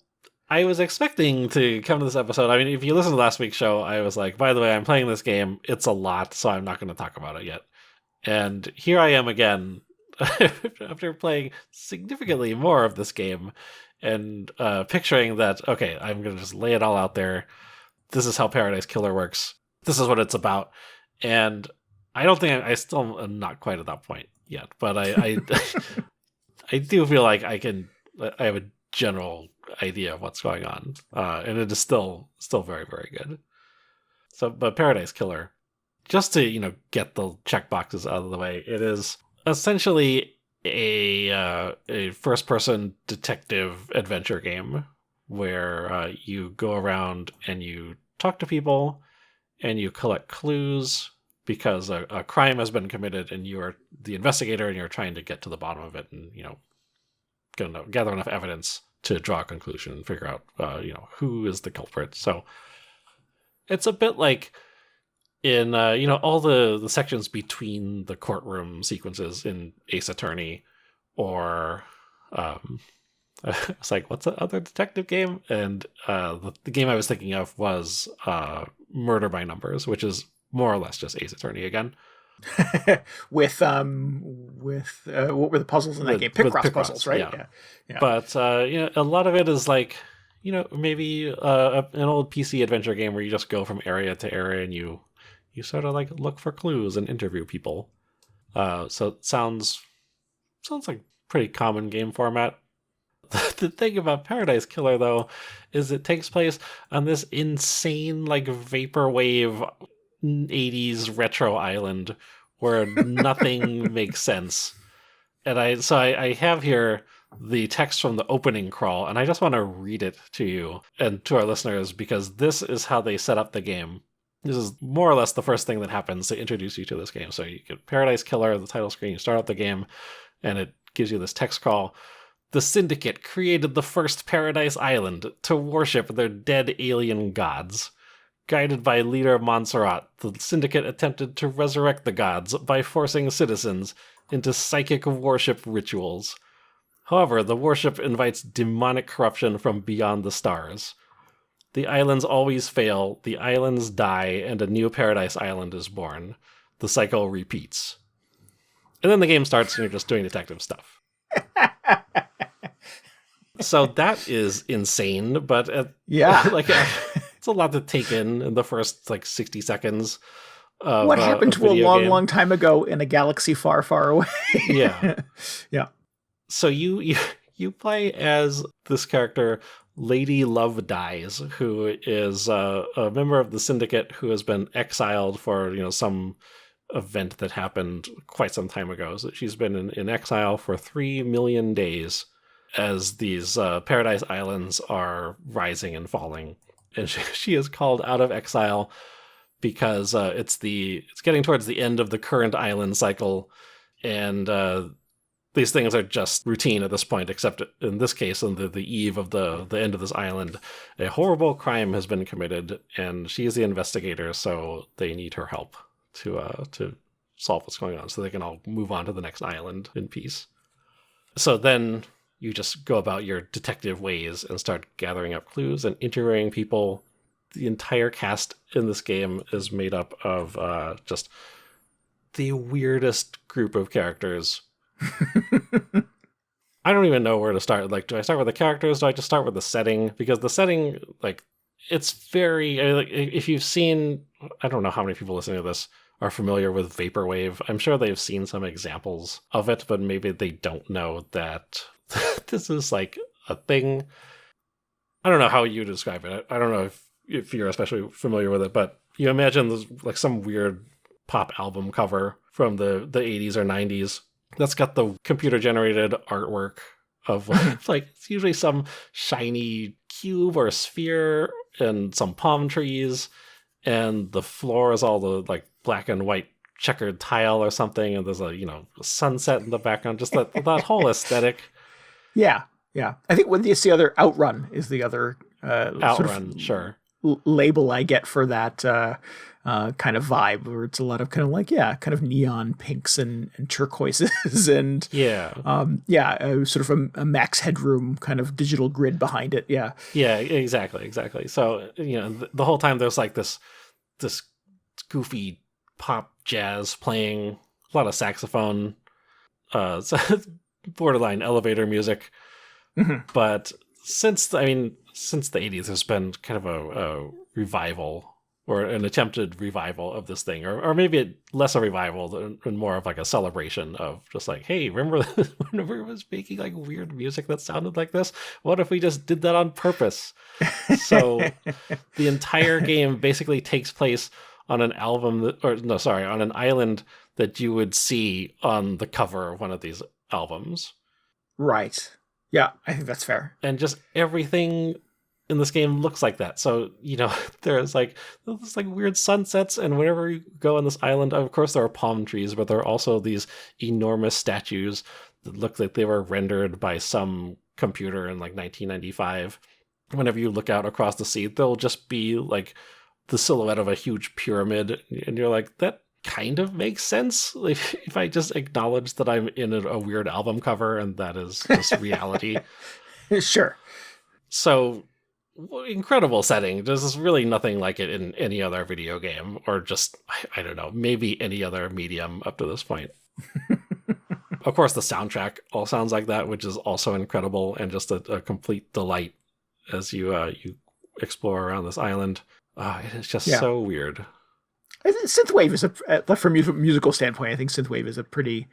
I was expecting to come to this episode. I mean, if you listen to last week's show, I was like, by the way, I'm playing this game. It's a lot, so I'm not going to talk about it yet. And here I am again, after playing significantly more of this game and picturing that, okay, I'm going to just lay it all out there. This is how Paradise Killer works. This is what it's about. And I don't think I still am not quite at that point yet, but I I do feel like I have a general idea of what's going on, and it is still very, very good. So, but Paradise Killer, just to get the checkboxes out of the way, it is essentially a first-person detective adventure game where you go around and you talk to people and you collect clues because a crime has been committed and you are the investigator and you're trying to get to the bottom of it and gather enough evidence to draw a conclusion and figure out who is the culprit. So it's a bit like in all the sections between the courtroom sequences in Ace Attorney, or it's like, what's the other detective game? And the game I was thinking of was Murder by Numbers, which is more or less just Ace Attorney again. with what were the puzzles in that game? Picross puzzles, right? Yeah. But a lot of it is like maybe an old PC adventure game where you just go from area to area and you sort of like look for clues and interview people. So it sounds like pretty common game format. The thing about Paradise Killer, though, is it takes place on this insane like vaporwave 80s retro island where nothing makes sense. And I have here the text from the opening crawl, and I just want to read it to you and to our listeners because this is how they set up the game. This is more or less the first thing that happens to introduce you to this game. So you get Paradise Killer, the title screen, you start out the game, and it gives you this text crawl. The Syndicate created the first Paradise Island to worship their dead alien gods. Guided by leader Montserrat, the Syndicate attempted to resurrect the gods by forcing citizens into psychic worship rituals. However, the worship invites demonic corruption from beyond the stars. The islands always fail, the islands die, and a new Paradise Island is born. The cycle repeats. And then the game starts and you're just doing detective stuff. So that is insane, but Yeah. like it's a lot to take in the first like 60 seconds of What happened a to a video long, game. long time ago in a galaxy far, far away? Yeah. Yeah. So you play as this character, Lady Love Dies, who is a member of the Syndicate who has been exiled for some event that happened quite some time ago. So she's been in exile for 3 million days as these Paradise Islands are rising and falling, and she is called out of exile because it's getting towards the end of the current island cycle, and these things are just routine at this point, except in this case, on the eve of the end of this island, a horrible crime has been committed, and she is the investigator, so they need her help to solve what's going on so they can all move on to the next island in peace. So then you just go about your detective ways and start gathering up clues and interviewing people. The entire cast in this game is made up of just the weirdest group of characters. I don't even know where to start. Like, do I start with the characters? Do I just start with the setting? Because the setting, like, it's very... like, if you've seen... I don't know how many people listening to this are familiar with Vaporwave. I'm sure they've seen some examples of it, but maybe they don't know that this is, like, a thing. I don't know how you describe it. I don't know if you're especially familiar with it, but you imagine there's, like, some weird pop album cover from the 80s or 90s that's got the computer-generated artwork of, like, it's usually some shiny cube or sphere and some palm trees, and the floor is all the, like, black and white checkered tile or something, and there's a sunset in the background, just that whole aesthetic. Yeah. I think when the other Outrun is the other Outrun, sure. Label I get for that kind of vibe, where it's a lot of kind of like, kind of neon pinks and turquoises and sort of a Max Headroom kind of digital grid behind it. Yeah, exactly. So the whole time there's like this goofy pop jazz playing, a lot of saxophone, borderline elevator music. Mm-hmm. But since the 80s, there's been kind of a revival, or an attempted revival of this thing, or maybe less a revival and more of like a celebration of just like, hey, remember whenever it was making like weird music that sounded like this? What if we just did that on purpose? So the entire game basically takes place on an on an island that you would see on the cover of one of these albums. Right. Yeah, I think that's fair. And just everything in this game looks like that. So, there's like weird sunsets, and whenever you go on this island, of course there are palm trees, but there are also these enormous statues that look like they were rendered by some computer in like 1995. Whenever you look out across the sea, there'll just be like the silhouette of a huge pyramid, and you're like, that kind of makes sense, like, if I just acknowledge that I'm in a weird album cover and that is just reality. Sure. So, incredible setting. There's really nothing like it in any other video game, or just, I don't know, maybe any other medium up to this point. Of course, the soundtrack all sounds like that, which is also incredible and just a complete delight as you explore around this island. It's just so weird. I think synthwave is from a musical standpoint, I think synthwave is a pretty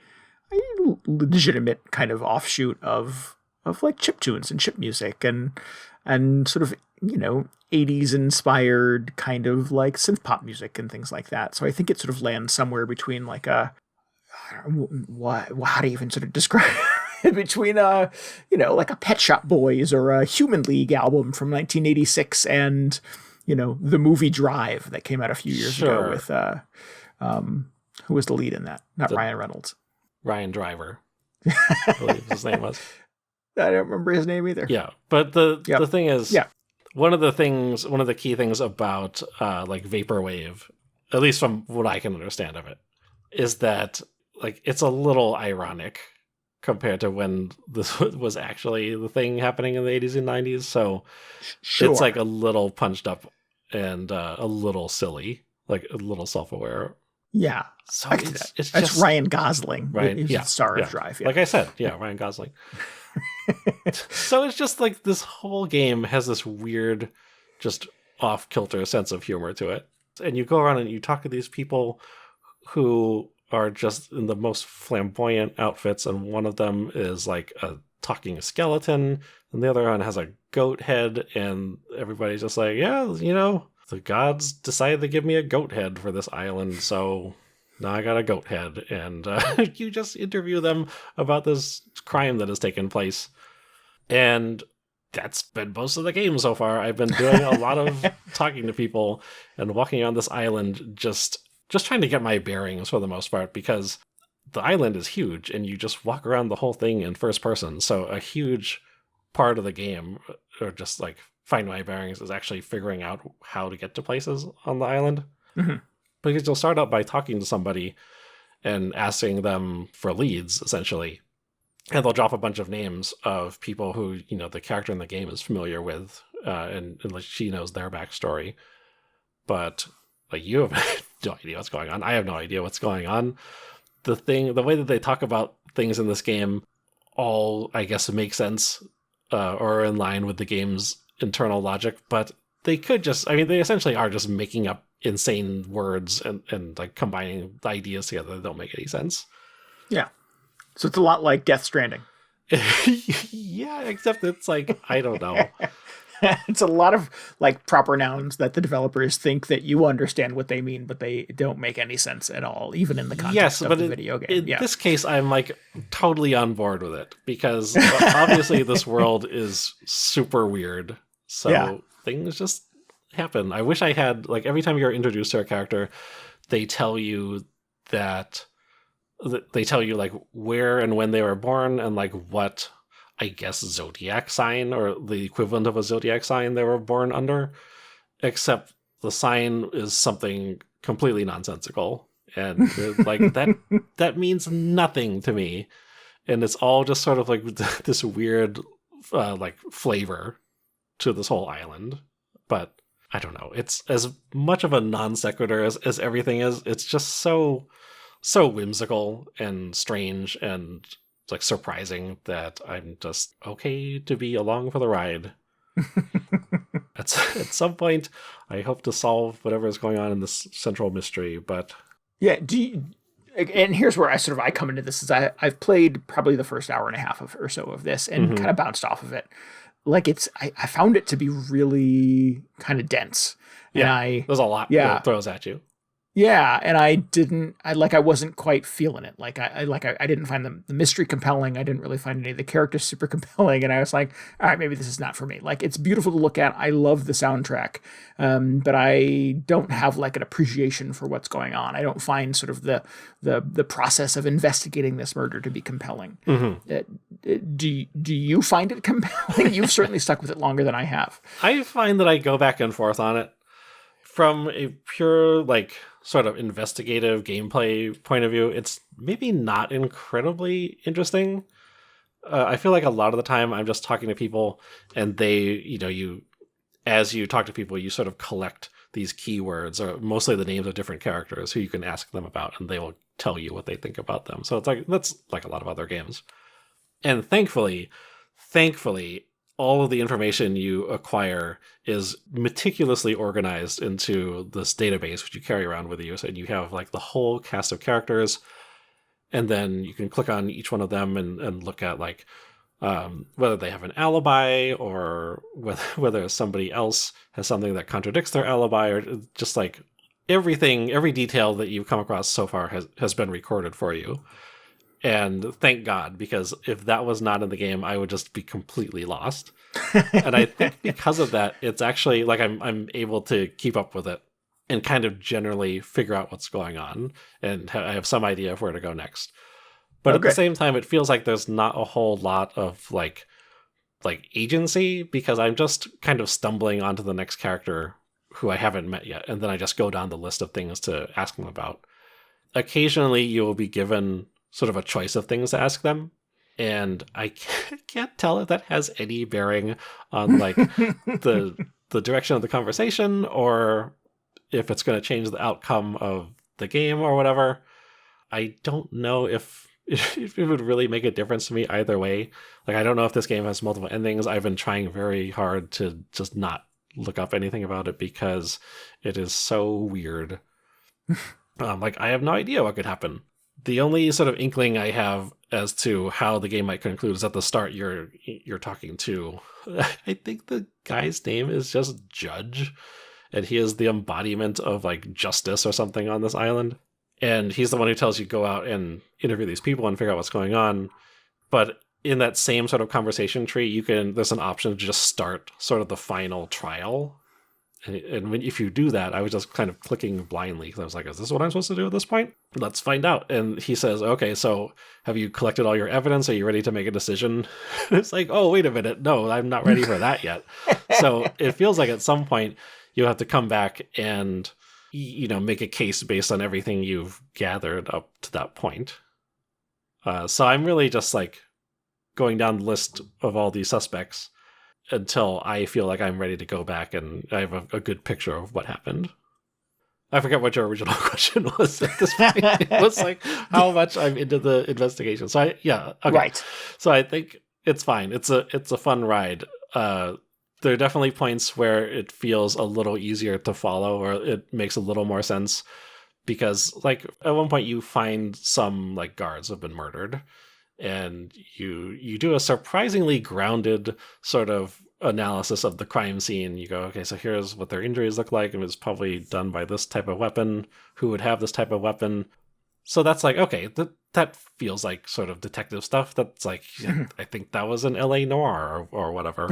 legitimate kind of offshoot of like chiptunes and chip music and sort of 80s inspired kind of like synth pop music and things like that. So I think it sort of lands somewhere between like how do you even sort of describe it? Between like a Pet Shop Boys or a Human League album from 1986 and the movie Drive that came out a few years ago with who was the lead in that? Not Ryan Reynolds. Ryan Driver, I believe his name was. I don't remember his name either. Yeah, but the thing is, one of the key things about like Vaporwave, at least from what I can understand of it, is that like it's a little ironic compared to when this was actually the thing happening in the 80s and 90s. So it's like a little punched up and a little silly, like a little self-aware. Yeah. So it's just Ryan Gosling. Ryan, He's the star of Drive. Yeah. Like I said, Ryan Gosling. So it's just like this whole game has this weird, just off-kilter sense of humor to it. And you go around and you talk to these people who are just in the most flamboyant outfits, and one of them is like a talking skeleton, and the other one has a goat head, and everybody's just like, yeah, the gods decided to give me a goat head for this island, so now I got a goat head. And you just interview them about this crime that has taken place. And that's been most of the game so far. I've been doing a lot of talking to people and walking on this island, just trying to get my bearings for the most part, because the island is huge and you just walk around the whole thing in first person. So a huge part of the game, or just like find my bearings, is actually figuring out how to get to places on the island. Mm-hmm. Because you'll start out by talking to somebody and asking them for leads, essentially. And they'll drop a bunch of names of people who, the character in the game is familiar with, and like she knows their backstory. But like, you have no idea what's going on. I have no idea what's going on. The way that they talk about things in this game all, I guess, make sense, or are in line with the game's internal logic, but they could they essentially are just making up insane words and like combining ideas together that don't make any sense. Yeah. So it's a lot like Death Stranding. Yeah, except it's like, I don't know. It's a lot of like proper nouns that the developers think that you understand what they mean, but they don't make any sense at all, even in the context of the video game. In this case, I'm like totally on board with it, because obviously this world is super weird. So things just happen. I wish I had, like, every time you're introduced to a character, they tell you like where and when they were born, and like what, I guess, zodiac sign or the equivalent of a zodiac sign they were born under, except the sign is something completely nonsensical, and like that means nothing to me, and it's all just sort of like this weird like flavor to this whole island. But I don't know, it's as much of a non sequitur as everything is. It's just so whimsical and strange and like surprising that I'm just okay to be along for the ride. At some point, I hope to solve whatever is going on in this central mystery. But yeah, and here's where I come into this: is I've played probably the first hour and a half or so of this, and kind of bounced off of it. Like I found it to be really kind of dense. Yeah, and there's a lot that throws at you. Yeah, and I wasn't quite feeling it. I didn't find the mystery compelling. I didn't really find any of the characters super compelling, and I was like, all right, maybe this is not for me. Like, it's beautiful to look at. I love the soundtrack, but I don't have like an appreciation for what's going on. I don't find sort of the process of investigating this murder to be compelling. Do you find it compelling? You've certainly stuck with it longer than I have. I find that I go back and forth on it. From a pure, like, sort of investigative gameplay point of view, it's maybe not incredibly interesting. I feel like a lot of the time I'm just talking to people, and they, as you talk to people, you sort of collect these keywords, or mostly the names of different characters who you can ask them about, and they will tell you what they think about them. So it's like, that's like a lot of other games. And thankfully, all of the information you acquire is meticulously organized into this database, which you carry around with you. So you have like the whole cast of characters, and then you can click on each one of them and look at like whether they have an alibi, or whether somebody else has something that contradicts their alibi, or just like everything, every detail that you've come across so far has been recorded for you. And thank God, because if that was not in the game, I would just be completely lost. And I think because of that, it's actually like I'm able to keep up with it and kind of generally figure out what's going on, and I have some idea of where to go next. But at the same time, it feels like there's not a whole lot of like agency, because I'm just kind of stumbling onto the next character who I haven't met yet, and then I just go down the list of things to ask them about. Occasionally, you will be given sort of a choice of things to ask them, and I can't tell if that has any bearing on like the direction of the conversation, or if it's going to change the outcome of the game or whatever. I don't know if it would really make a difference to me either way. Like, I don't know if this game has multiple endings. I've been trying very hard to just not look up anything about it because it is so weird. Like, I have no idea what could happen. The only sort of inkling I have as to how the game might conclude is at the start you're talking to, I think the guy's name is just Judge, and he is the embodiment of like justice or something on this island. And he's the one who tells you go out and interview these people and figure out what's going on. But in that same sort of conversation tree, there's an option to just start sort of the final trial. And if you do that, I was just kind of clicking blindly because I was like, is this what I'm supposed to do at this point? Let's find out. And he says, okay, so have you collected all your evidence? Are you ready to make a decision? It's like, oh, wait a minute. No, I'm not ready for that yet. So it feels like at some point you have to come back and, make a case based on everything you've gathered up to that point. So I'm really just like going down the list of all these suspects until I feel like I'm ready to go back and I have a good picture of what happened. I forget what your original question was at this point. It was like how much I'm into the investigation. So okay. Right. So I think it's fine. It's a fun ride. There are definitely points where it feels a little easier to follow, or it makes a little more sense because, like, at one point you find some like guards have been murdered. And you do a surprisingly grounded sort of analysis of the crime scene. You go, okay, so here's what their injuries look like. It was probably done by this type of weapon. Who would have this type of weapon? So that's like, okay, that feels like sort of detective stuff. That's like, I think that was an LA noir or whatever.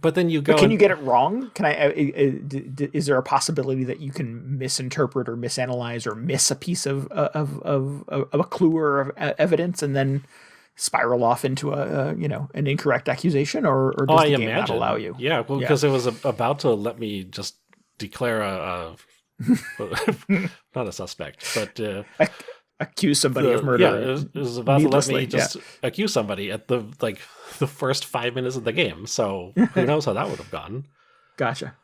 But then you go. But can you get it wrong? Can is there a possibility that you can misinterpret or misanalyze or miss a piece of a clue or of evidence and then spiral off into an incorrect accusation, or does the game not allow you? Yeah, well, because it was about to let me just declare not a suspect, but accuse somebody of murder. Yeah, it was about to let me just accuse somebody at the first 5 minutes of the game. So who knows how that would have gone. Gotcha.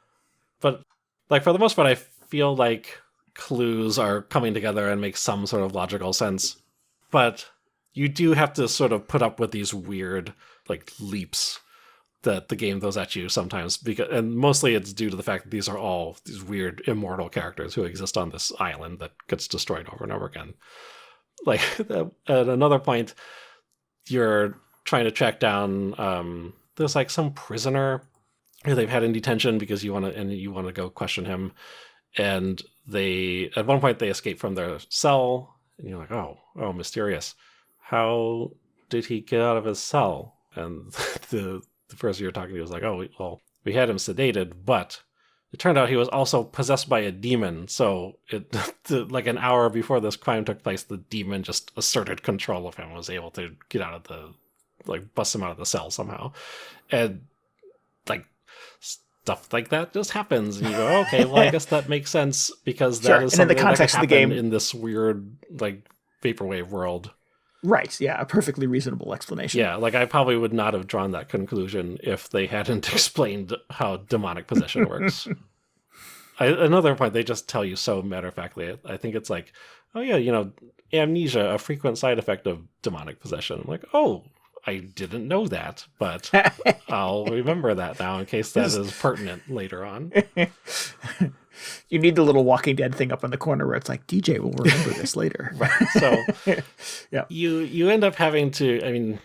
But like for the most part, I feel like clues are coming together and make some sort of logical sense. But you do have to sort of put up with these weird like leaps that the game throws at you sometimes, and mostly it's due to the fact that these are all these weird immortal characters who exist on this island that gets destroyed over and over again. Like at another point, you're trying to track down there's like some prisoner who they've had in detention because you want to go question him, and they at one point they escape from their cell, and you're like, oh, mysterious. How did he get out of his cell? And the person you're talking to was like, oh, well, we had him sedated, but it turned out he was also possessed by a demon. So like an hour before this crime took place, the demon just asserted control of him, was able to get out of bust him out of the cell somehow. And like stuff like that just happens. And you go, okay, well, I guess that makes sense because that is something in the context of the game in this weird like vaporwave world. Right, yeah, a perfectly reasonable explanation. Yeah, like I probably would not have drawn that conclusion if they hadn't explained how demonic possession works. Another point, they just tell you so matter-of-factly. I think it's like, oh yeah, amnesia, a frequent side effect of demonic possession. I'm like, oh, I didn't know that, but I'll remember that now in case that is pertinent later on. You need the little Walking Dead thing up in the corner where it's like, DJ will remember this later. Right. So yeah, you end up having to, I mean,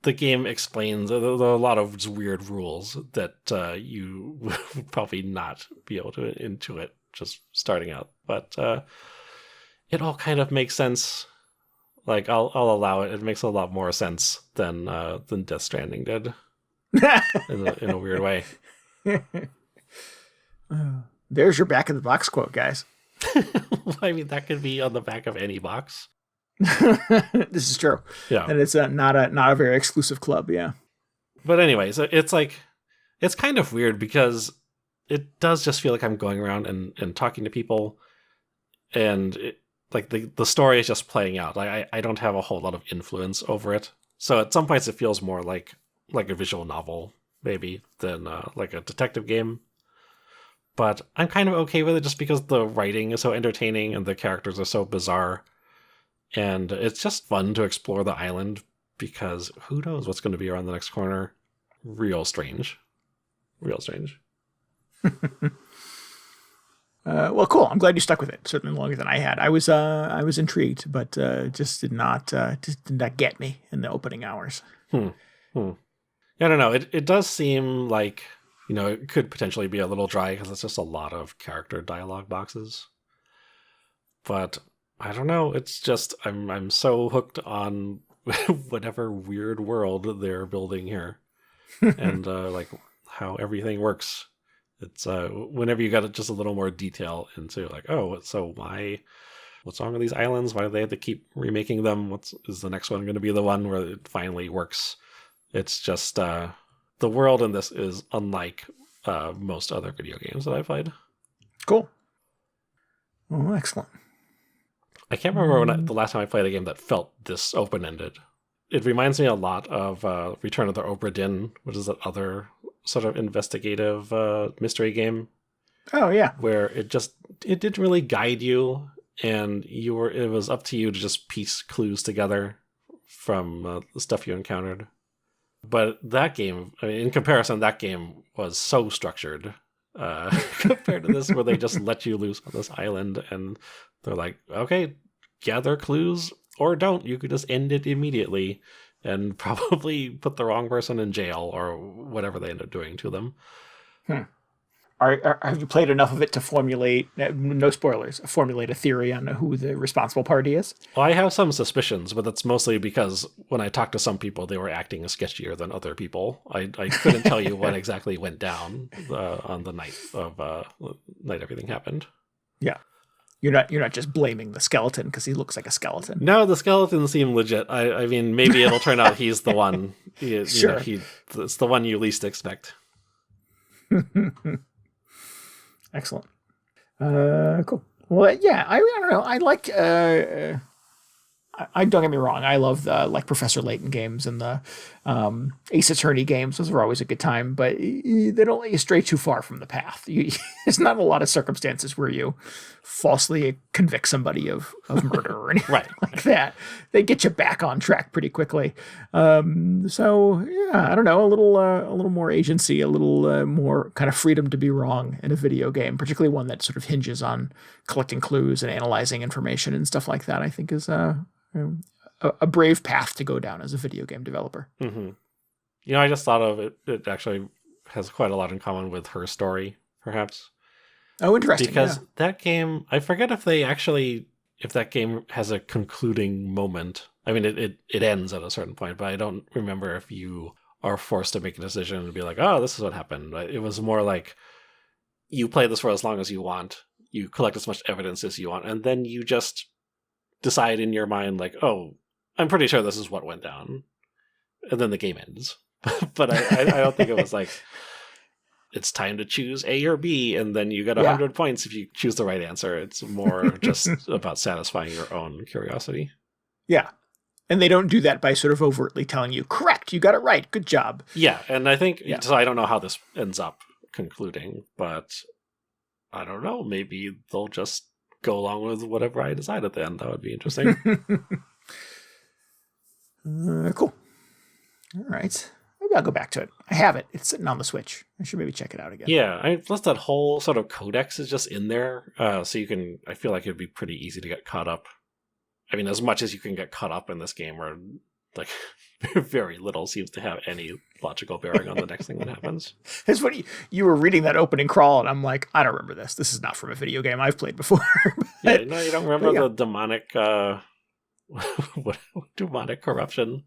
the game explains there are a lot of weird rules that you would probably not be able to intuit just starting out. But it all kind of makes sense. Like, I'll allow it. It makes a lot more sense than Death Stranding did in a weird way. There's your back of the box quote, guys. I mean, that could be on the back of any box. This is true. Yeah, and it's not a very exclusive club. Yeah. But anyway, so it's like it's kind of weird because it does just feel like I'm going around and talking to people, and like the story is just playing out. Like I don't have a whole lot of influence over it. So at some points it feels more like a visual novel maybe than like a detective game. But I'm kind of okay with it just because the writing is so entertaining and the characters are so bizarre. And it's just fun to explore the island because who knows what's going to be around the next corner. Real strange. Real strange. Well, cool. I'm glad you stuck with it. Certainly longer than I had. I was intrigued, but just did not get me in the opening hours. I don't know. It does seem like, it could potentially be a little dry because it's just a lot of character dialogue boxes. But I don't know. It's just I'm so hooked on whatever weird world they're building here, and like how everything works. It's whenever you got just a little more detail into like, what's wrong with these islands? Why do they have to keep remaking them? Is the next one going to be the one where it finally works? It's just the world in this is unlike most other video games that I've played. Cool. Oh, excellent. I can't remember the last time I played a game that felt this open-ended. It reminds me a lot of Return of the Obra Dinn, which is that other sort of investigative mystery game. Oh, yeah. Where it didn't really guide you, and it was up to you to just piece clues together from the stuff you encountered. But that game, in comparison, that game was so structured compared to this, where they just let you loose on this island, and they're like, okay, gather clues or don't. You could just end it immediately and probably put the wrong person in jail or whatever they end up doing to them. Have you played enough of it to formulate, no spoilers, formulate a theory on who the responsible party is? Well, I have some suspicions, but that's mostly because when I talked to some people, they were acting sketchier than other people. I couldn't tell you what exactly went down on the night everything happened. Yeah. You're not just blaming the skeleton because he looks like a skeleton. No, the skeletons seem legit. I mean, maybe it'll turn out he's the one. Sure. It's the one you least expect. Excellent. Cool. Well, yeah, I don't know. I like. I don't get me wrong. I love the Professor Layton games and the Ace Attorney games. Those are always a good time, but they don't let you stray too far from the path. There's not a lot of circumstances where you falsely convict somebody of murder or anything like that. They get you back on track pretty quickly. So yeah, I don't know. A little more agency, a little more kind of freedom to be wrong in a video game, particularly one that sort of hinges on collecting clues and analyzing information and stuff like that. I think is a brave path to go down as a video game developer. Mm-hmm. I just thought of it. It actually has quite a lot in common with Her Story, perhaps. Oh, interesting. Because that game, I forget if that game has a concluding moment. I mean, it ends at a certain point, but I don't remember if you are forced to make a decision and be like, oh, this is what happened. It was more like you play this for as long as you want, you collect as much evidence as you want, and then you just decide in your mind, like, oh, I'm pretty sure this is what went down. And then the game ends. But I don't think it was like, it's time to choose A or B, and then you get 100 points if you choose the right answer. It's more just about satisfying your own curiosity. Yeah. And they don't do that by sort of overtly telling you, correct, you got it right, good job. Yeah, and I think, so I don't know how this ends up concluding, but I don't know, maybe they'll just go along with whatever I decide at the end. That would be interesting. Cool. All right. Maybe I'll go back to it. I have it. It's sitting on the Switch. I should maybe check it out again. Yeah, plus that whole sort of codex is just in there, so I feel like it'd be pretty easy to get caught up. I mean, as much as you can get caught up in this game, where like very little seems to have any logical bearing on the next thing that happens. It's funny. You were reading that opening crawl, and I'm like, I don't remember this. This is not from a video game I've played before. But, no, you don't remember the demonic, demonic corruption.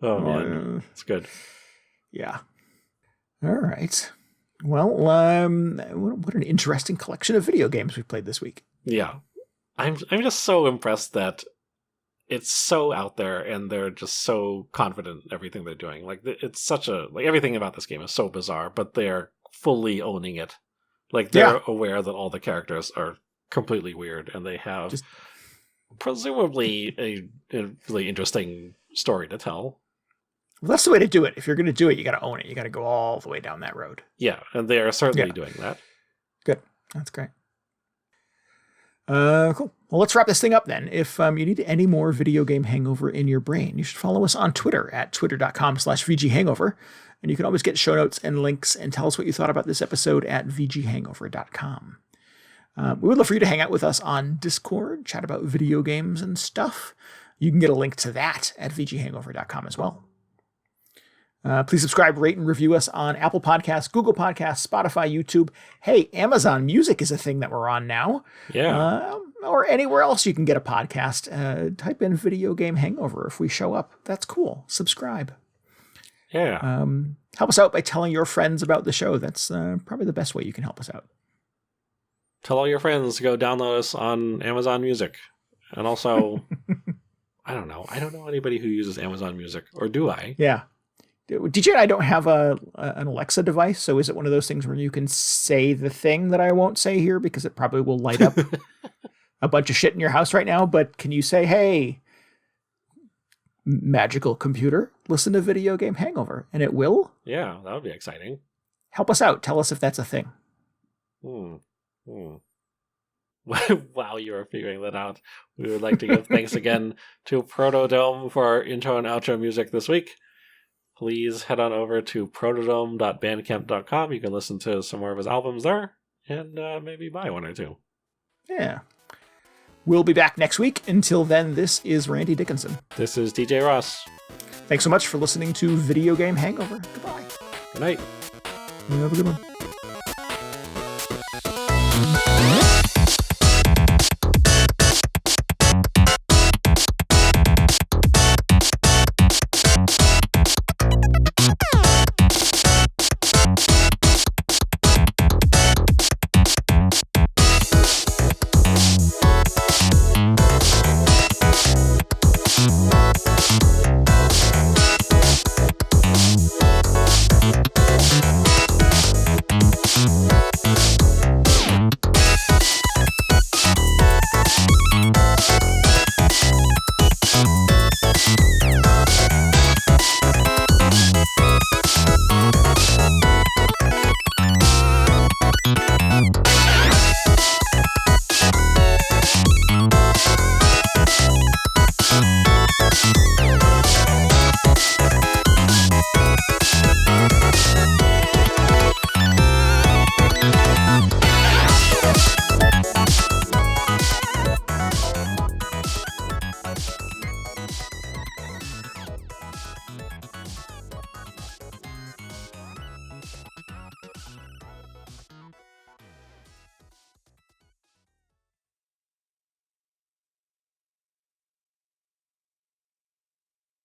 Oh man, it's good. Yeah. All right. Well, what an interesting collection of video games we've played this week. Yeah, I'm just so impressed that it's so out there, and they're just so confident in everything they're doing. Like, it's such a, like, everything about this game is so bizarre, but they're fully owning it. Like, they're aware that all the characters are completely weird, and they have presumably a really interesting story to tell. Well, that's the way to do it. If you're going to do it, you got to own it. You got to go all the way down that road. Yeah, and they are certainly doing that. Good. That's great. Cool. Well, let's wrap this thing up then. If you need any more video game hangover in your brain, you should follow us on Twitter at twitter.com/VGHangover. And you can always get show notes and links and tell us what you thought about this episode at VGHangover.com. We would love for you to hang out with us on Discord, chat about video games and stuff. You can get a link to that at VGHangover.com as well. Please subscribe, rate, and review us on Apple Podcasts, Google Podcasts, Spotify, YouTube. Hey, Amazon Music is a thing that we're on now. Yeah. Or anywhere else you can get a podcast. Type in Video Game Hangover if we show up. That's cool. Subscribe. Yeah. Help us out by telling your friends about the show. That's probably the best way you can help us out. Tell all your friends to go download us on Amazon Music. And also, I don't know anybody who uses Amazon Music, or do I? Yeah. DJ and I don't have an Alexa device, so is it one of those things where you can say the thing that I won't say here because it probably will light up a bunch of shit in your house right now, but can you say, hey, magical computer, listen to Video Game Hangover, and it will? Yeah, that would be exciting. Help us out. Tell us if that's a thing. While you are figuring that out, we would like to give thanks again to Protodome for our intro and outro music this week. Please head on over to protodome.bandcamp.com. You can listen to some more of his albums there and maybe buy one or two. Yeah. We'll be back next week. Until then, this is Randy Dickinson. This is DJ Ross. Thanks so much for listening to Video Game Hangover. Goodbye. Good night. Have a good one.